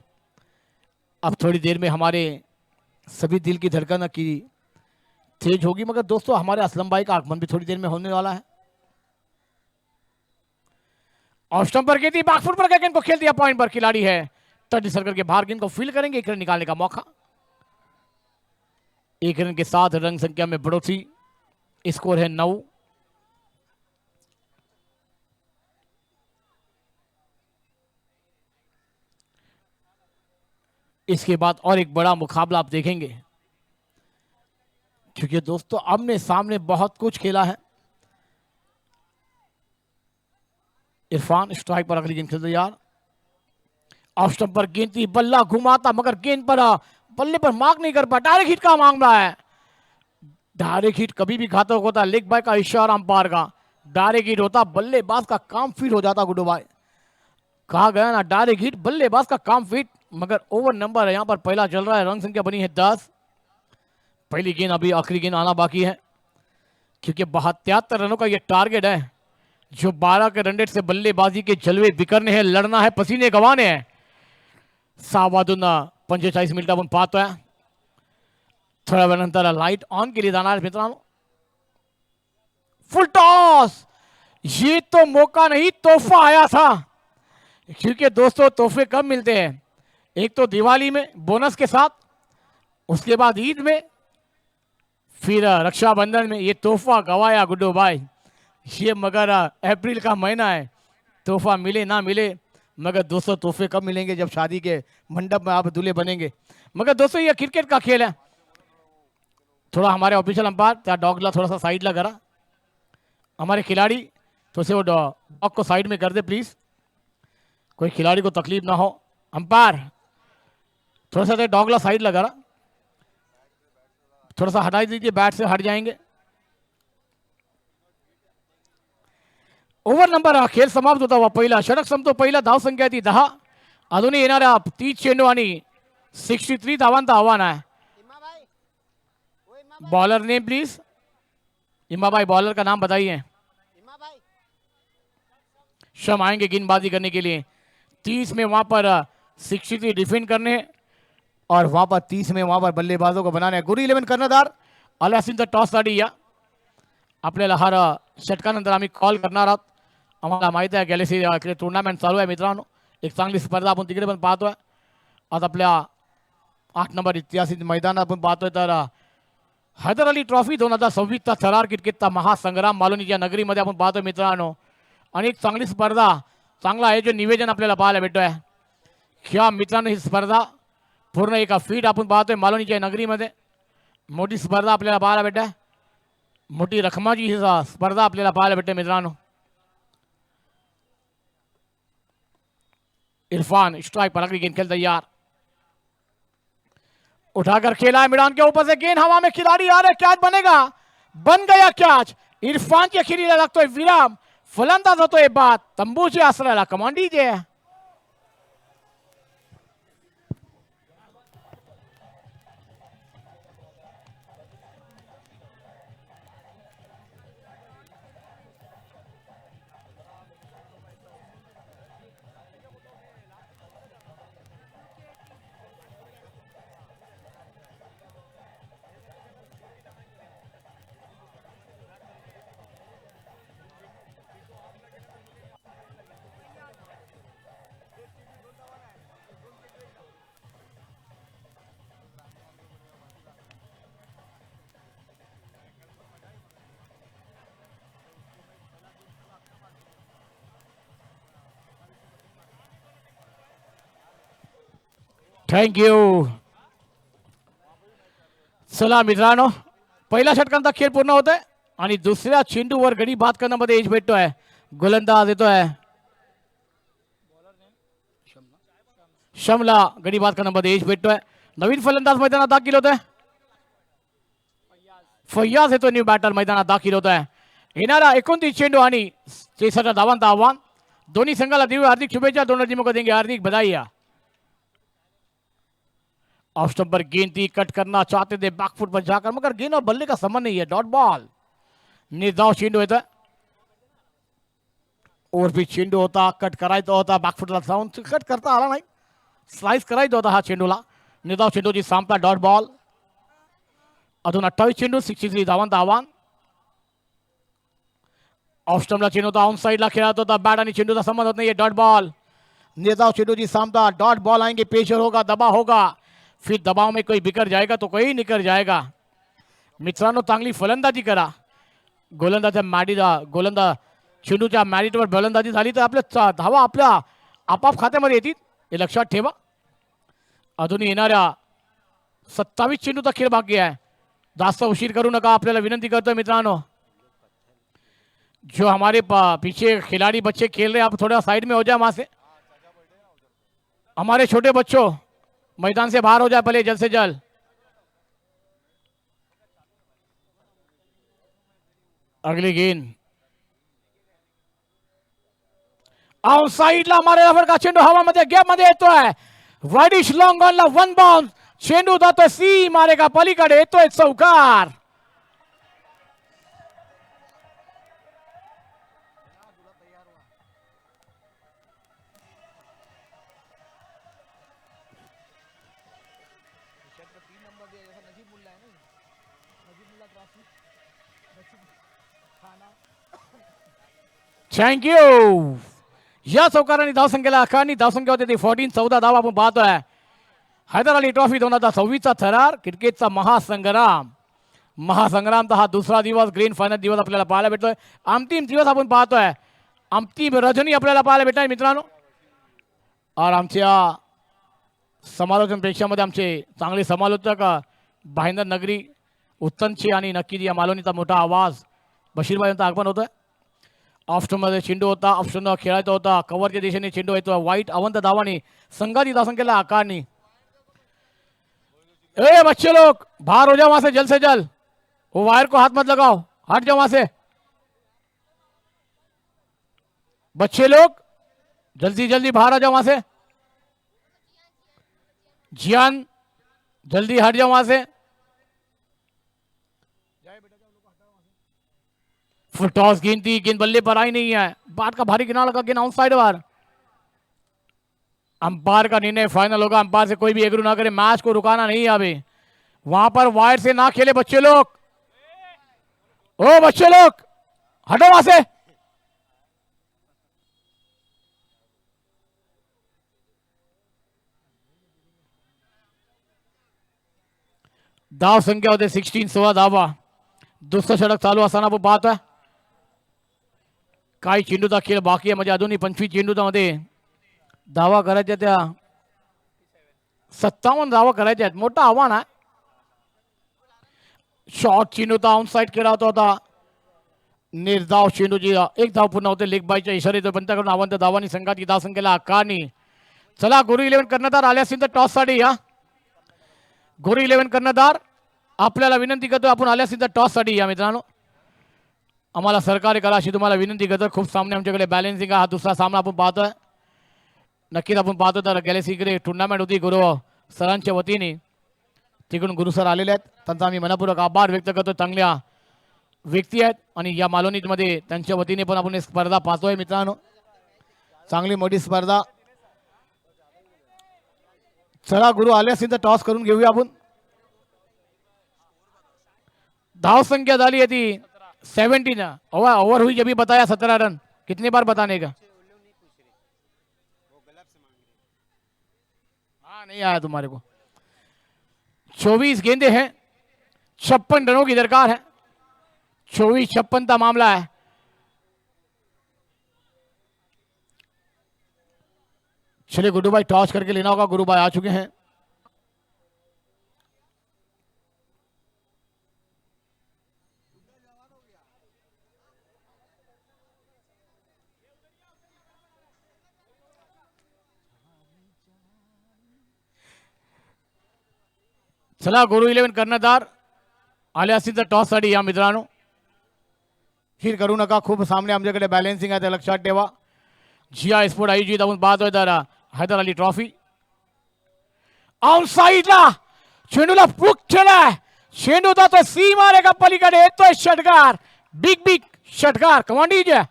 अब थोड़ी देर में हमारे सभी दिल की धड़कन की तेज होगी, मगर दोस्तों हमारे असलम भाई का आगमन भी थोड़ी देर में होने वाला है। ऑस्टम पर गेंद बैकफुट पर गेंद को खेल दिया, पॉइंट पर खिलाड़ी है, टच सर्कल के बाहर गेंद को फील्ड करेंगे, 1 रन निकालने का मौका। 1 रन के साथ रन संख्या में बढ़ोतरी, स्कोर है 9। इसके बाद और एक बड़ा मुकाबला आप देखेंगे, क्योंकि दोस्तों आमने सामने बहुत कुछ खेला है। इरफान स्ट्राइक पर अगली गेंद खेलते यार, ऑफ स्टंप पर गेंद थी, बल्ला घुमाता मगर गेंद पर बल्ले पर मार्क नहीं कर पाया, डायरेक्ट हिट का मांग रहा है। डायरेक्ट हिट कभी भी घातक होता, लेग बाय का इशारा अंपायर का, डायरेक्ट हिट होता बल्लेबाज का काम फिट हो जाता। गुड्डू भाई कहा गया ना, डायरेक्ट हिट बल्लेबाज का काम फिट, मगर ओवर नंबर है यहाँ पर पहला चल रहा है, रन संख्या बनी है 10। पहली गेंद, अभी आखिरी गेंद आना बाकी है, क्योंकि 73 रनों का ये टारगेट है, जो 12 के रन रेट से बल्लेबाजी के जलवे बिखरने हैं, लड़ना है, पसीने गंवाने हैं। 45 मिनिट आपण पाहतोय। थोड्या वेळानंतर लाईट ऑन केली जाणार मित्रांनो। फुल टॉस, ये तो मौका नहीं तोहफा आया था, क्योंकि दोस्तों तोहफे कब मिलते हैं, एक तो दिवाली में बोनस के साथ, उसके बाद ईद में, फिर रक्षाबंधन में। ये तोहफा गवाया गुड्डू भाई, ये मगर अप्रैल का महीना है, तोहफा मिले ना मिले, मगर दोस्तों तोहफे कब मिलेंगे जब शादी के मंडप में आप दूल्हे बनेंगे। मगर दोस्तों ये क्रिकेट का खेल है। थोड़ा हमारे ऑफिशियल अंपायर त्या डॉगला थोड़ा सा साइडला करा, हमारे खिलाड़ी तो से वो डॉग को साइड में कर दे प्लीज, कोई खिलाड़ी को तकलीफ ना हो। अंपायर थोड़ा सा डॉगला साइड लगा रहा, थोड़ा सा हटा दीजिए, बैट से हट जाएंगे। ओव्हर नंबर खेळ समाप्त होता व पहिला षटक संपतो, पहिला धाव संख्या ती 10, अजूनही येणाऱ्या 30 चेंडू आणि 63 धावांचं आव्हान आहे। इमा भाई, ओ इमा भाई, बॉलर नेम प्लीज, इमा भाई बॉलर का नाम बताइए। इमा भाई, शम आएंगे गेंदबाजी करने के लिए, 30 में वहां पर 63 डिफेंड करने और वहां पर 30 में वहां पर बल्लेबाजों को बनाने। गुड 11 कर्णधार आल्यासिंचा टॉस साठी या, आपल्याला हर षटकानंतर आम्ही कॉल करणार आहोत। आम्हाला माहिती आहे गॅलेक्सी टुर्नामेंट चालू आहे मित्रांनो, एक चांगली स्पर्धा आपण तिकडे पण पाहतोय। आज आपल्या 8 नंबर ऐतिहासिक मैदान आपण पाहतोय तर हैदर अली ट्रॉफी 2026चा थरार क्रिकेटचा महासंग्राम मालवणीच्या नगरीमध्ये आपण पाहतोय मित्रांनो, आणि एक चांगली स्पर्धा, चांगलं आयोजन नियोजन आपल्याला पाहायला भेटतोय। ह्या मित्रांनो ही स्पर्धा पूर्ण एका फीट आपण पाहतोय मालवणीच्या नगरीमध्ये, मोठी स्पर्धा आपल्याला पाहायला भेटते, मोठी रकमाची ही स्पर्धा आपल्याला पाहायला भेटते मित्रांनो। इरफान स्ट्राइक पर अगली गेंद खेल तैयार, उठाकर खेला है मैदान के ऊपर से, गेंद हवा में, खिलाड़ी आ रहे, कैच बनेगा, बन गया कैच। इरफान के खिलीला लागतोय विराम, फलंदाज होतोय बाद, तंबूच्या आसराला कमांडी जे थँक्यू। चला मित्रांनो, पहिल्या षटकांचा खेळ पूर्ण होतोय आणि दुसऱ्या चेंडूवर गडी बाद करण्यामध्ये यश भेटतोय, गोलंदाज येतोय शमला, गडी बाद करण्यामध्ये यश भेटतोय। नवीन फलंदाज मैदानात दाखल होतोय, फय्याज येतो न्यू बॅटर मैदानात दाखल होतोय। येणारा 29 चेंडू आणि 63 धावांचं आव्हान, दोन्ही संघाला देऊ हार्दिक शुभेच्छा, दोनों टीमों को देंगे हार्दिक बधाई। ऑफ स्टंप पर गेंद थी, कट करना चाहते थे बैकफुट पर जाकर, मगर गेंद और बल्ले का संबंध नहीं है, डॉट बॉल। निर्धाव चेंडू होता, और भी चेंडू होता, कट करायचा होता, बॅकफुटला जाऊन कट करता आला नाही, स्लाइस करायचा होता हा चेंडूला। निर्धाव चेंडूची संपला, डॉट बॉल। अजून 28 चेंडू, 63 धावांचं आव्हान। ऑफ स्टंपला चेंडू होता, ऑन साइडला खेळत होता, बॅट आणि चेंडूचा संबंध होत नाहीये, डॉट बॉल। निर्धाव चेंडूची संपला, डॉट बॉल आएंगे, प्रेशर होगा, दबाव होगा, फिर दबाव में कोई बिखर जाएगा तो कोई निकर जाएगा। मित्रांनो चांगली फलंदाजी करा, गोलंदाजा गोलंदाज चेंडूच्या मॅरिटवर गोलंदाजी झाली तर आपल्या धावा आपल्या आपाप खात्यामध्ये येतील, हे लक्षात ठेवा। अजून येणाऱ्या 27 चेंडूचा खेळ बाकी आहे, जास्त उशीर करू नका, आपल्याला विनंती करतोय मित्रांनो। जो हमारे पीछे खिलाड़ी बच्चे खेल रहे हैं, आप थोड़ा साइड में हो जाए वहां से, हमारे छोटे बच्चों मैदान से बाहर हो जाए पहले जल्द से जल्द। अगली गेंद आउटसाइडला, हमारे रबर का चेंडू हवामध्ये गॅप मध्ये येतोय, वाईडिश लॉंग ऑनला 1 बाउंड, चेंडू जातोय सी मारेगा पलीकडे, येतोय चौकार। थँक्यू। या चौकाराने धावसंख्येला अखानी धावसंख्या होते ती 14, 14 धावा आपण पाहतोय। हैदर अली ट्रॉफी 2026चा थरार क्रिकेटचा महासंग्राम महासंग्रामचा हा दुसरा दिवस, ग्रीन फायनल दिवस आपल्याला पाहायला भेटतोय. अंतिम दिवस आपण पाहतोय, अंतिम रजनी आपल्याला पाहायला भेटत आहे मित्रांनो. और आमच्या समालोचन प्रेक्षामध्ये आमचे चांगले समालोचक भाईंदर नगरी उत्तमची आणि नक्कीच या मालवणीचा मोठा आवाज बशीरबाई यांचं आगमन होतोय. ऑप्शनमध्ये चेंडू होता, ऑप्शन खेळायचा होता, कव्हरच्या दिशेने चेंडू येतो. वाईट अवंत धावानी संघाची दासन केला आकारणी. ए बच्चे लोग बाहर हो जाओ वहां से, जल्द से जल्द. वो वायर को हाथ मत लगाओ, हट जाओ वहां से. बच्चे लोग जल्दी जल्दी बाहर आ जाओ वहां से. जियान जल्दी हट जाओ वहां से. फुल टॉस गेंद थी, गेंद बल्ले पर आई नहीं है. बैट का भारी किनारा लगा, गेंद आउट साइड बार. अंपायर का निर्णय फाइनल होगा. अंपायर से कोई भी एग्रू ना करे, मैच को रुकाना नहीं है. अभी वहां पर वायर से ना खेले बच्चे लोग. ओ बच्चे लोग हटो वहां से. धाव संख्या होते 16, 16 धावा. दुसरं षटक चालू असताना आपण पाहतोय काही चेंडूचा खेळ बाकी आहे. म्हणजे अजूनही 25 चेंडूचा मध्ये धावा करायच्या, त्या 57 धावा करायच्या आहेत. मोठं आव्हान आहे. शॉर्ट चेंडूचा ऑन साइड केला होता. निर्धाव चेंडूची एक धाव पूर्ण होते. लेग बायच्या इशारे पंताकडून अवंत धावांनी संघाची धावसंख्येला आकारणी. चला गुरु 11 कर्णधार आले असतील तर टॉस साठी या. गुरु 11 कर्णधार आपल्याला विनंती करतो, आपण आले असतील तर टॉस साठी या मित्रांनो. आम्हाला सहकार्य करा अशी तुम्हाला विनंती करतो. खूप सामने आमच्याकडे बॅलन्सिंग हा दुसरा सामना आपण पाहतोय. नक्कीच आपण पाहतो तर गॅलेक्सीकडे टुर्नामेंट होती गुरु सरांच्या वतीने. तिकडून गुरु सर आलेले आहेत, त्यांचा आम्ही मनपूर्वक आभार व्यक्त करतो. चांगल्या व्यक्ती आहेत आणि या मालवणीमध्ये त्यांच्या वतीने पण आपण स्पर्धा पाहतोय मित्रांनो. चांगली मोठी स्पर्धा. चला गुरु आले असतील तर टॉस करून घेऊया आपण. धाव संख्या झाली है ती 17. ओवर हुई जब भी बताया 17 रन. कितनी बार बताने का? हाँ नहीं आया तुम्हारे को. 24 गेंदे हैं, 56 रनों की दरकार है. 24-56 का मामला है. चलिए गुरु भाई टॉस करके लेना होगा. गुरु भाई आ चुके हैं. चला गुरु 11 कर्णधार आले असतील तर टॉस साठी या मित्रांनो. फिर करू नका. खूप सामने आमच्याकडे बॅलन्सिंग आहे ते लक्षात ठेवा. जिया स्पोर्ट आयोजित आपण पाहतोय तर हैदर अली ट्रॉफी. आउटसाइडला चेंडूला पुक केलाय. चेंडू जातो सीमारेखा पलीकडे. येतोय षटकार. बिग बिग षटकार. कमांडी जे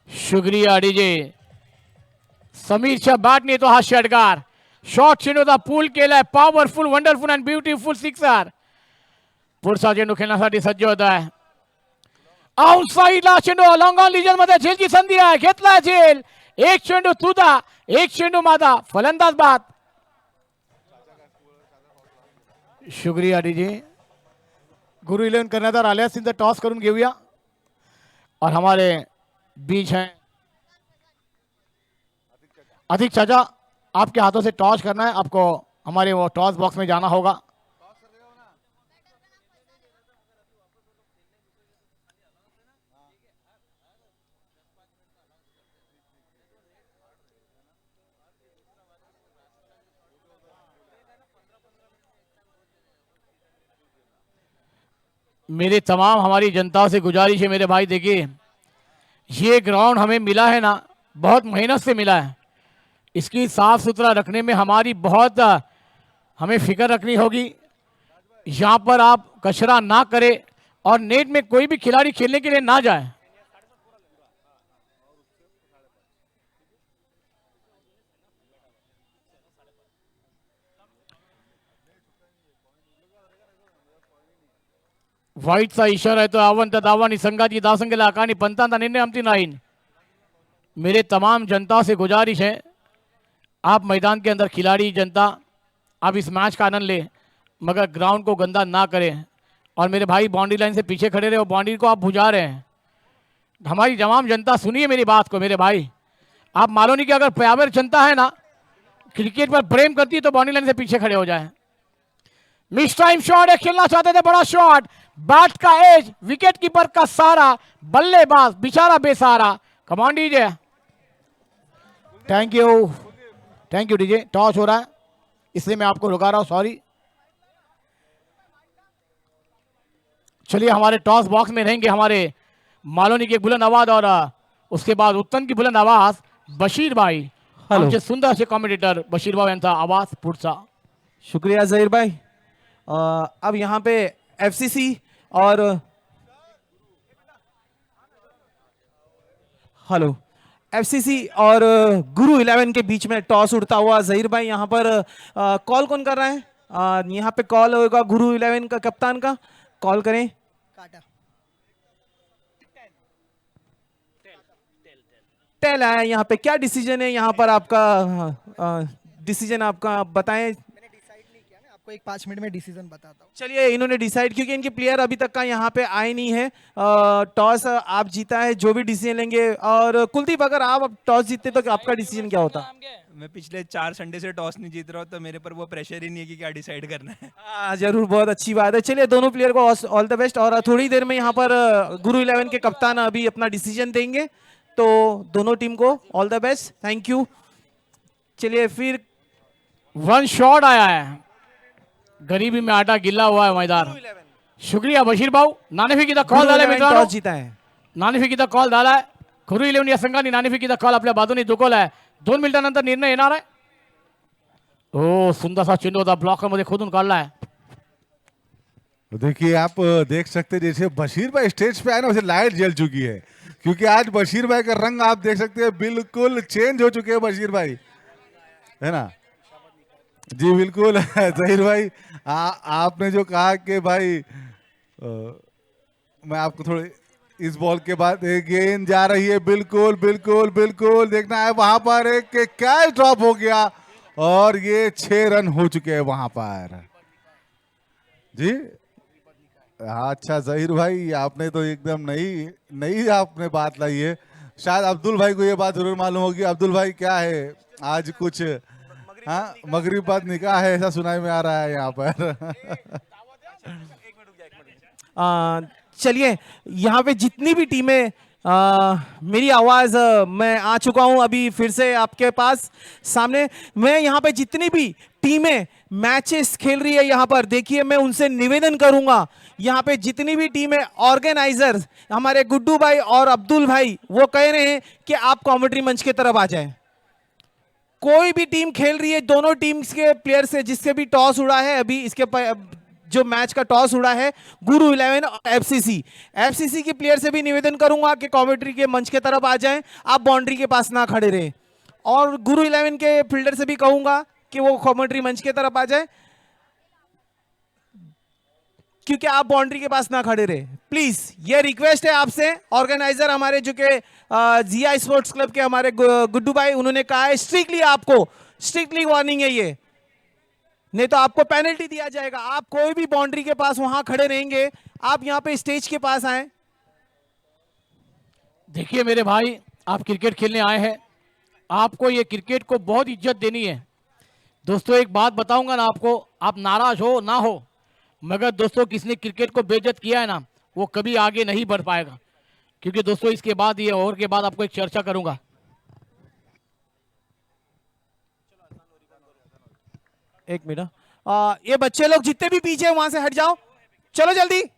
शुक्रिया डीजे. समीरच्या बॅटने तो हा षटकार. शॉर्ट चेंडूचा पूल केलाय. Powerful, wonderful and beautiful sixer. पुढचा चेंडू खेळण्यासाठी सज्ज होत आहे. आउटसाइडला चेंडू लॉंग ऑन लिजन मध्ये झेलची संधी आहे. घेतला झेल. एक चेंडू तुझा, एक चेंडू माझा. फलंदाज बाद. शुक्रिया डीजे. गुरु 11 कर्णधार आले असतील तर टॉस करून घेऊया. और हमारे बीच हैं अधिक चाचा. आपके हाथों से टॉस करना है. आपको हमारे वो टॉस बॉक्स में जाना होगा. मेरे तमाम हमारी जनता से गुजारिश है मेरे भाई, देखिए ये ग्राउंड हमें मिला है ना, बहुत मेहनत से मिला है. इसकी साफ सुथरा रखने में हमारी बहुत हमें फिक्र रखनी होगी. यहाँ पर आप कचरा ना करें और नेट में कोई भी खिलाड़ी खेलने के लिए ना जाए. व्हाईटचा इशारा आहे तो अवंत धावांनी संघाची धावसंख्येला आकारणी. पंतांचा निर्णय अंतिम नाही. मेरे तमाम जनता से गुजारिश है आप मैदान के अंदर खिलाड़ी जनता आप इस मैच का आनंद लें, मगर ग्राउंड को गंदा ना करें। और मेरे भाई बाउंड्री लाइन से पीछे खड़े रहे और बाउंड्री को आप बुझा रहे हैं। हमारी तमाम जनता सुनिए मेरी बात को मेरे भाई, आप मालूम नहीं कि अगर प्यावर जनता है ना क्रिकेट पर प्रेम करती है तो बाउंड्री लाइन से पीछे खड़े हो जाए। मिस टाइम शॉट है, खेलना चाहते थे बड़ा शॉट, बैट का एज, विकेट कीपर का सारा, बल्लेबाज बेचारा बेसहारा। Command DJ, thank you DJ. Toss हो रहा है इसलिए मैं आपको रुका रहा हूं, सॉरी। चलिए हमारे टॉस बॉक्स में रहेंगे हमारे मालोनी की एक बुलंद आवाज और उसके बाद उत्तन की बुलंद आवाज बशीर भाई। हेलो। आमचे सुंदर असे कॉमेडिटर बशीर भाऊ यांचा आवाज पुढचा। शुक्रिया जहीर भाई। अब यहाँ पे एफसीसी और हेलो एफसीसी और गुरु 11 के बीच में टॉस उड़ता हुआ जहीर भाई यहाँ पर कॉल कौन कर रहा है? यहाँ पे कॉल होगा गुरु 11 का कप्तान का, कॉल करें। काटा टेल आया यहाँ पे, क्या डिसीजन है यहाँ पर आपका? डिसीजन आपका बताएं। मैंने डिसाइड नहीं किया, मैं आपको एक 5 मिनट में डिसीजन बताता हूँ। चलिए इन्होंने डिसाइड, क्योंकि इनके प्लेयर अभी तक का यहाँ पे आए नहीं है। टॉस आप जीता है, जो भी डिसीजन लेंगे। और कुलदीप अगर आप अब टॉस जीतते तो आपका डिसीजन क्या होता? मैं पिछले 4 संडे से टॉस नहीं जीत रहा हूँ, तो मेरे पर वो प्रेशर ही नहीं है कि क्या डिसाइड करना है। जरूर, बहुत अच्छी बात है। चलिए दोनों प्लेयर को ऑल द बेस्ट। और थोड़ी देर में यहाँ पर गुरु 11 के कप्तान अभी अपना डिसीजन देंगे, तो दोनों टीम को all the best, thank you. चलिए फिर वन शॉट आया है, गरीबी में आटा गिल्ला हुआ है मैदान। शुक्रिया बशीर भाऊ, नाणेफेकीचा कॉल झालाय मित्रांनो, टॉस जीता है। नाणेफेकीचा कॉल झालाय। गुरु 11 या संघाने नाणेफेकीचा कॉल आपल्या बाजूने झुकवलाय। 2 मिनिटांनंतर निर्णय येणार आहे। ओ सुंदरसा चेंडू होता, ब्लॉकर मध्ये खोदून काढलाय। तो देखिए आप देख सकते हैं जैसे बशीर भाई स्टेज पे आए ना वैसे लाइट जल चुकी है, क्योंकि आज बशीर भाई का रंग आप देख सकते हैं बिल्कुल चेंज हो चुके हैं बशीर भाई, है ना जी? बिल्कुल जहीर भाई आपने जो कहा कि भाई मैं आपको थोड़े इस बॉल के बाद एक गेंद जा रही है, बिल्कुल बिल्कुल बिल्कुल देखना है वहां पर एक कैच ड्रॉप हो गया और ये 6 रन हो चुके हैं वहां पर जी। हाँ अच्छा जहीर भाई, आपने तो एकदम नई नई आपने बात लाई है। शायद अब्दुल भाई को ये बात जरूर मालूम होगी। अब्दुल भाई क्या है आज कुछ, हाँ मगरिब बाद निकाह है ऐसा सुनाई में आ रहा है यहाँ पर। चलिए यहाँ पे जितनी भी टीमें, मेरी आवाज मैं आ चुका हूं अभी फिर से आपके पास सामने। मैं यहाँ पे जितनी भी टीमें मैचेस खेल रही है यहाँ पर देखिए, मैं उनसे निवेदन करूंगा, यहाँ पे जितनी भी टीमें ऑर्गेनाइजर्स हमारे गुड्डू भाई और अब्दुल भाई वो कह रहे हैं कि आप कॉमेंट्री मंच की तरफ आ जाएं। कोई भी टीम खेल रही है, दोनों टीम्स के प्लेयर से जिससे भी टॉस उड़ा है अभी इसके जो मैच का टॉस उड़ा है गुरु 11 और एफसीसी के प्लेयर से भी निवेदन करूंगा कि कमेंट्री के मंच के तरफ आ जाएं, आप बाउंड्री के पास ना खड़े रहे। और गुरु 11 के फील्डर से भी कहूंगा कि वो कमेंट्री मंच के तरफ आ जाए, क्योंकि आप बाउंड्री के पास ना खड़े रहे प्लीज। ये रिक्वेस्ट है आपसे। ऑर्गेनाइजर हमारे जो के जिया स्पोर्ट्स क्लब के हमारे गुड्डू भाई, उन्होंने कहा है स्ट्रिक्टली आपको, स्ट्रिक्टली वार्निंग है ये, नहीं तो आपको पेनल्टी दिया जाएगा। आप कोई भी बाउंड्री के पास वहां खड़े रहेंगे, आप यहां पे स्टेज के पास आए। देखिए मेरे भाई, आप क्रिकेट खेलने आए हैं, आपको ये क्रिकेट को बहुत इज्जत देनी है। दोस्तों एक बात बताऊंगा ना आपको, आप नाराज हो ना हो, मगर दोस्तों किसने क्रिकेट को बेइज्जत किया है ना वो कभी आगे नहीं बढ़ पाएगा। क्योंकि दोस्तों इसके बाद ये ओवर के बाद आपको एक चर्चा करूंगा। एक मिनट, ये बच्चे लोग जितने भी पीछे वहां से हट जाओ, चलो जल्दी। कुछ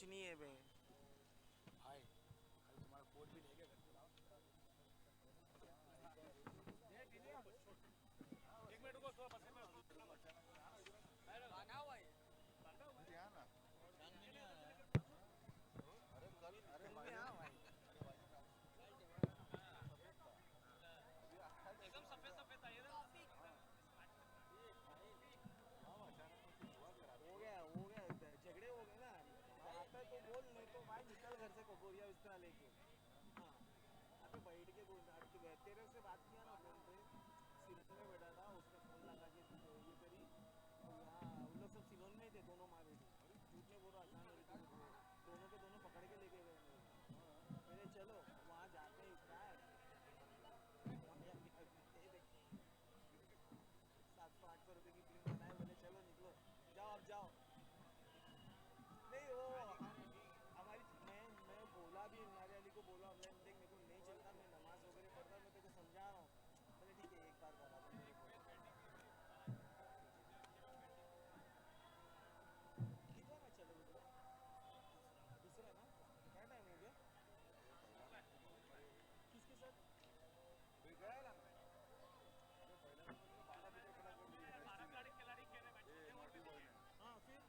नहीं है भाई। बोल नहीं तो भाई निकल घर से कबूरिया इस तरह लेके। हाँ अभी बैठ के बोल तेरे से बात किया ना फोन पे, सिलोन में बैठा था, उसने फोन लगा के ये करी तो यहाँ उन लोग सब सिलोन में ही थे दोनों माँ बेटी। अरे झूठ में बोल रहा आसान दोनों के दोनों पकड़ के लेके गए मेरे चलो वहाँ जाते हैं क्या है 700-800 रुपये की फिल्म बनाए, बोले चलो निकलो जाओ अब जाओ। नहीं वो हमारी मैं बोला भी नारे अली को बोला मैं देख मेरे को नहीं चलता, मैं नमाज वगैरह पढ़ता, मैं तेरे को समझा रहा हूँ। बोले ठीक है एक बार करा दो मेरे को। कितना मैच चले दूसरा ना क्या टाइम हो गया किसके साथ हाँ फिर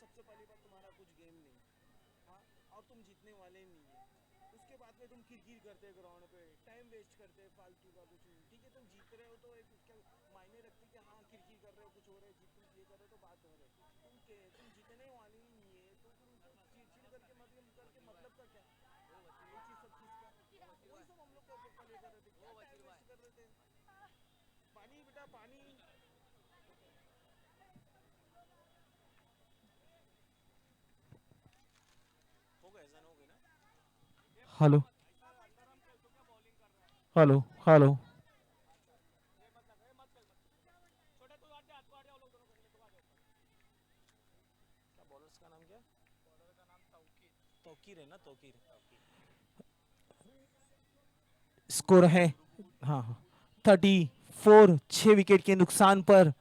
सबसे पहली बात तुम्हारा कुछ गेम नहीं, हाँ, और तुम जीतने वाले नहीं है। उसके बाद में तुम किरकिर करते ग्राउंड पे, टाइम वेस्ट करते, हेलो हेलो हेलो स्कोर है हाँ 34, 6 विकेट के नुकसान पर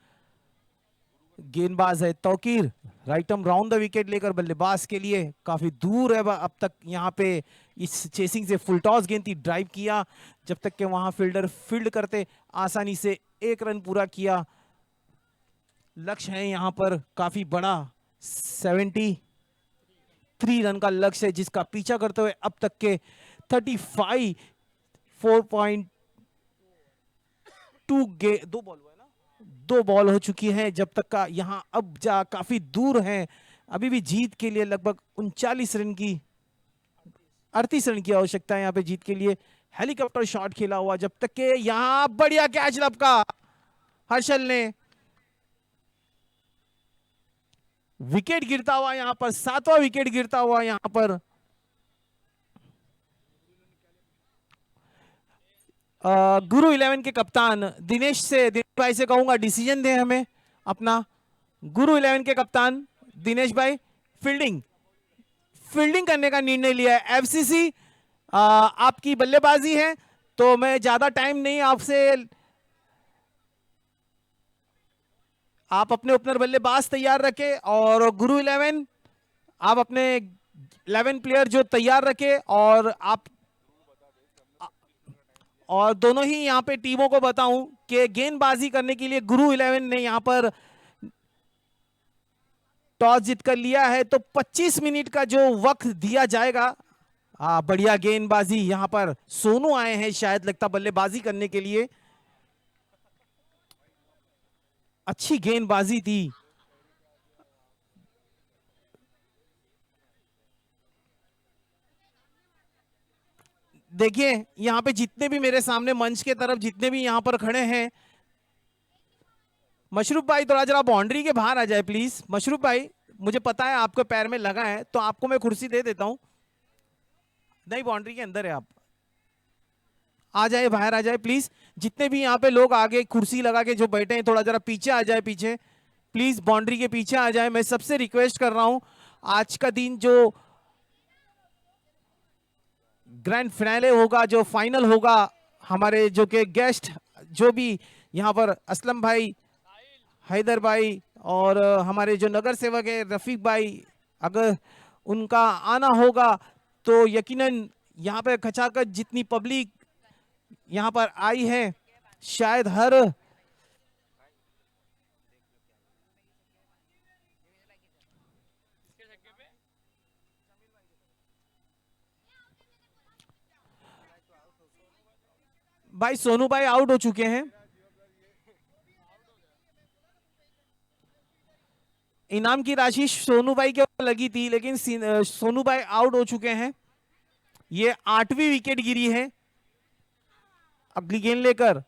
गेंदबाज है Tauqeer. Right arm round the wicket लेकर बल्लेबाज के लिए काफी दूर है अब तक। यहाँ पे इस चेसिंग से फुल टॉस गेंद थी, ड्राइव किया जब तक के वहां फील्डर फील्ड करते आसानी से 1 रन पूरा किया। लक्ष्य है यहाँ पर काफी बड़ा 73 रन का लक्ष्य है, जिसका पीछा करते हुए अब तक के 35 4.2 दो बॉल हुआ है ना, 2 बॉल हो चुकी है जब तक का। यहाँ अब जा काफी दूर है, अभी भी जीत के लिए लगभग 39 रन की 38 रन की आवश्यकता है यहाँ पे जीत के लिए। हेलीकॉप्टर शॉट खेला हुआ जब तक के यहाँ बढ़िया कैच लपका हर्षल ने। विकेट गिरता हुआ यहाँ पर 7वां विकेट गिरता हुआ यहाँ पर। गुरु 11 के कप्तान दिनेश भाई से कहूंगा डिसीजन दें हमें अपना। गुरु 11 के कप्तान दिनेश भाई फील्डिंग करने का निर्णय लिया है। एफसीसी आपकी बल्लेबाजी है तो मैं ज्यादा टाइम नहीं आपसे, आप अपने ओपनर बल्लेबाज तैयार रखें और गुरु 11 आप अपने 11 प्लेयर जो तैयार रखें और दोनों ही यहाँ पे टीमों को बताऊं कि गेंदबाजी करने के लिए गुरु 11 ने यहाँ पर टॉस जीत कर लिया है तो 25 मिनट का जो वक्त दिया जाएगा। बढ़िया गेंदबाजी यहाँ पर सोनू आए हैं शायद लगता बल्लेबाजी करने के लिए। अच्छी गेंदबाजी थी। देखिए यहां पे जितने भी मेरे सामने मंच के तरफ जितने भी यहां पर खड़े हैं, मशरूफ भाई थोड़ा जरा बाउंड्री के बाहर आ जाए प्लीज। मशरूफ भाई मुझे पता है आपके पैर में लगा है तो आपको मैं कुर्सी दे देता हूं। नहीं बाउंड्री के अंदर है, आप आ जाए बाहर आ जाए प्लीज। जितने भी यहाँ पे लोग आगे कुर्सी लगा के जो बैठे हैं थोड़ा जरा पीछे आ जाए, पीछे प्लीज बाउंड्री के पीछे आ जाए। मैं सबसे रिक्वेस्ट कर रहा हूं आज का दिन जो ग्रैंड फिनाले होगा, जो फाइनल होगा, हमारे जो के गेस्ट जो भी यहाँ पर असलम भाई, हैदर भाई और हमारे जो नगर सेवक है रफीक भाई, अगर उनका आना होगा तो यकीनन यहाँ पे खचाखच जितनी पब्लिक यहाँ पर आई है शायद हर भाई सोनू भाई आउट हो चुके हैं। इनाम की राशि सोनू भाई के ऊपर लगी थी लेकिन सोनू भाई आउट हो चुके हैं। ये 8वीं विकेट गिरी है। अगली गेंद लेकर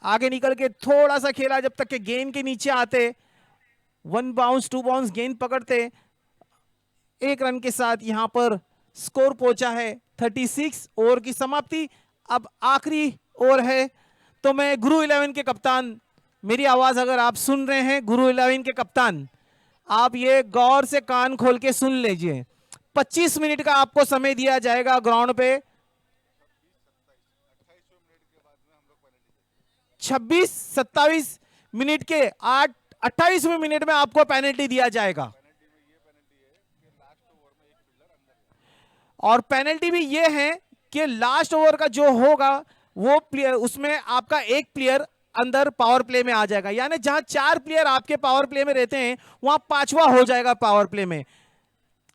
आगे निकल के थोड़ा सा खेला जब तक के गेंद के नीचे आते, 1 बाउंस 2 बाउंस गेंद पकड़ते, 1 रन के साथ यहां पर स्कोर पहुंचा है 36। ओवर की समाप्ति, अब आखिरी ओवर है तो मैं गुरु 11 के कप्तान, मेरी आवाज अगर आप सुन रहे हैं गुरु 11 के कप्तान, आप ये गौर से कान खोल के सुन लीजिए। 25 मिनट का आपको समय दिया जाएगा ग्राउंड पे। 26-27 मिनट के 28वें मिनट में आपको पेनल्टी दिया जाएगा। और पेनल्टी भी ये है कि लास्ट ओवर का जो होगा वो प्लेयर, उसमें आपका एक प्लेयर अंदर पावर प्ले में आ जाएगा, यानी जहां 4 प्लेयर आपके पावर प्ले में रहते हैं वहां 5वां हो जाएगा पावर प्ले में।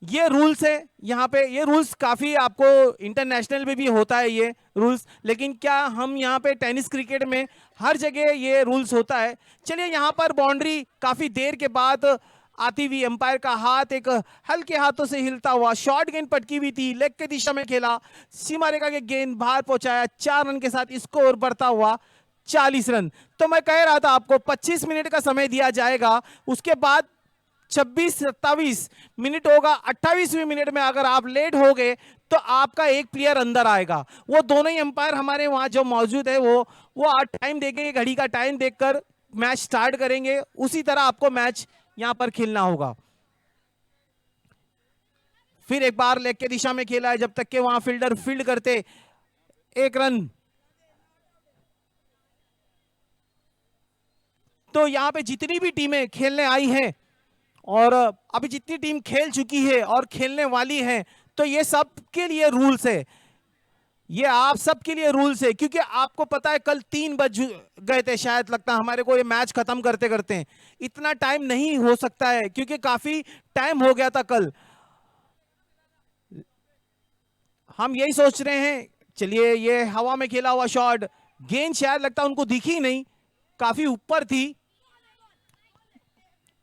ये रूल्स है यहाँ पे, ये रूल्स काफी आपको इंटरनेशनल में भी होता है ये रूल्स, लेकिन क्या हम यहाँ पे टेनिस क्रिकेट में हर जगह ये रूल्स होता है। चलिए यहाँ पर बाउंड्री काफी देर के बाद आती हुई, एम्पायर का हाथ एक हल्के हाथों से हिलता हुआ, शॉर्ट गेंद पटकी हुई थी, लेग के दिशा में खेला, सीमा रेखा के गेंद बाहर पहुंचाया, 4 रन के साथ स्कोर बढ़ता हुआ 40 रन। तो मैं कह रहा था आपको 25 मिनट का समय दिया जाएगा, उसके बाद 26-27 मिनट होगा, 28वें मिनट में अगर आप लेट हो गए तो आपका एक प्लेयर अंदर आएगा। वो दोनों ही अंपायर हमारे वहां जो मौजूद है वो टाइम देखेंगे, घड़ी का टाइम देखकर मैच स्टार्ट करेंगे, उसी तरह आपको मैच यहां पर खेलना होगा। फिर एक बार लेग के दिशा में खेला है, जब तक के वहां फील्डर फील्ड करते 1 रन। तो यहां पे जितनी भी टीमें खेलने आई हैं और अभी जितनी टीम खेल चुकी है और खेलने वाली है, तो ये सब के लिए रूल्स है, ये आप सब के लिए रूल्स है, क्योंकि आपको पता है कल 3 बज गए थे शायद, लगता है हमारे को ये मैच खत्म करते करते। इतना टाइम नहीं हो सकता है क्योंकि काफी टाइम हो गया था कल। हम यही सोच रहे हैं। चलिए ये हवा में खेला हुआ शॉट, गेंद शायद लगता है उनको दिखी नहीं, काफी ऊपर थी।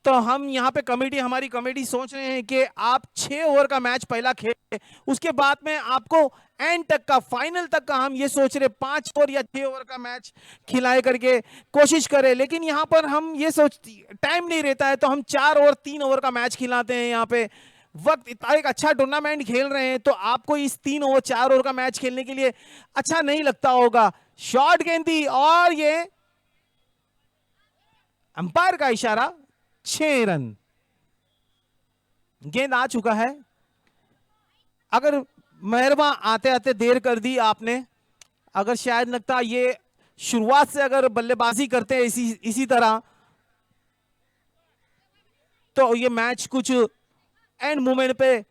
तो हम यहाँ पे हमारी कमेटी सोच रहे हैं कि आप 6 ओवर का मैच पहला खेलें, उसके बाद में आपको एंड तक का, फाइनल तक का, हम ये सोच रहे 5 ओवर या 6 ओवर का मैच खिलाए करके कोशिश करें। लेकिन यहाँ पर हम ये टाइम नहीं रहता है तो हम 4 ओवर 3 ओवर का मैच खिलाते हैं। यहाँ पे वक्त इतना, एक अच्छा टूर्नामेंट खेल रहे हैं तो आपको इस 3 ओवर 4 ओवर का मैच खेलने के लिए अच्छा नहीं लगता होगा। शॉर्ट गेंद थी और ये अंपायर का इशारा, 6 रन। गेंद आ चुका है। अगर मेहरबान आते आते देर कर दी आपने, अगर शायद लगता ये शुरुआत से अगर बल्लेबाजी करते हैं इसी तरह तो ये मैच कुछ एंड मोमेंट पे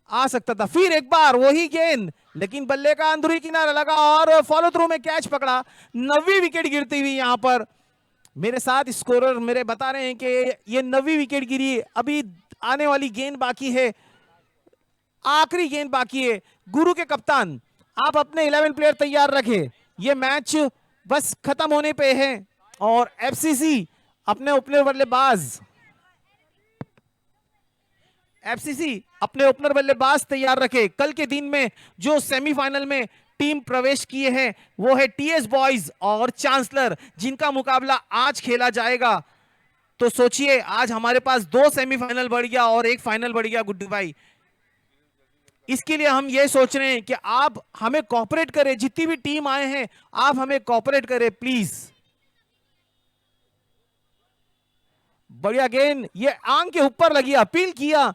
आ सकता था। फिर एक बार वही गेंद, लेकिन बल्ले का अंदरूनी किनारा लगा और फॉलो थ्रू में कैच पकड़ा। 9वीं विकेट गिरती हुई यहां पर मेरे साथ स्कोरर मेरे बता रहे हैं कि ये 9वीं विकेट गिरी। अभी आने वाली गेंद बाकी है, आखिरी गेंद बाकी है। गुरु के कप्तान, आप अपने 11 प्लेयर तैयार रखें, ये मैच बस खत्म होने पे है। और एफसीसी अपने ओपनर बल्लेबाज तैयार रखे। कल के दिन में जो सेमीफाइनल में टीम प्रवेश किए हैं वो है टीएस बॉयज और चांसलर, जिनका मुकाबला आज खेला जाएगा। तो सोचिए, आज हमारे पास 2 सेमीफाइनल बढ़ गया और 1 फाइनल बढ़ गया गुड्डू भाई। इसके लिए हम ये सोच रहे हैं कि आप हमें कोऑपरेट करें, जितनी भी टीम आए हैं आप हमें कोऑपरेट करें प्लीज। बढ़िया गेंद, ये आंख के ऊपर लगी, अपील किया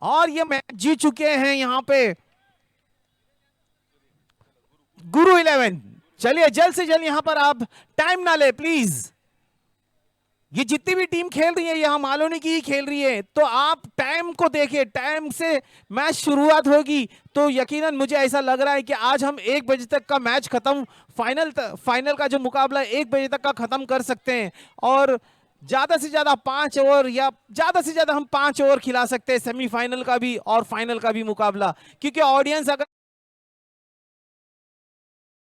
और ये मैच जीत चुके हैं यहां पे गुरु 11। चलिए जल्द से जल्द यहां पर आप टाइम ना ले प्लीज। ये जितनी भी टीम खेल रही है ये हम आलोनी की ही खेल रही है, तो आप टाइम को देखिए, टाइम से मैच शुरुआत होगी तो यकीनन मुझे ऐसा लग रहा है कि आज हम 1 बजे तक का मैच खत्म, फाइनल का जो मुकाबला 1 बजे तक का खत्म कर सकते हैं। और ज्यादा से ज्यादा 5 ओवर या ज्यादा से ज्यादा हम 5 ओवर खिला सकते हैं सेमीफाइनल का भी और फाइनल का भी मुकाबला, क्योंकि ऑडियंस अगर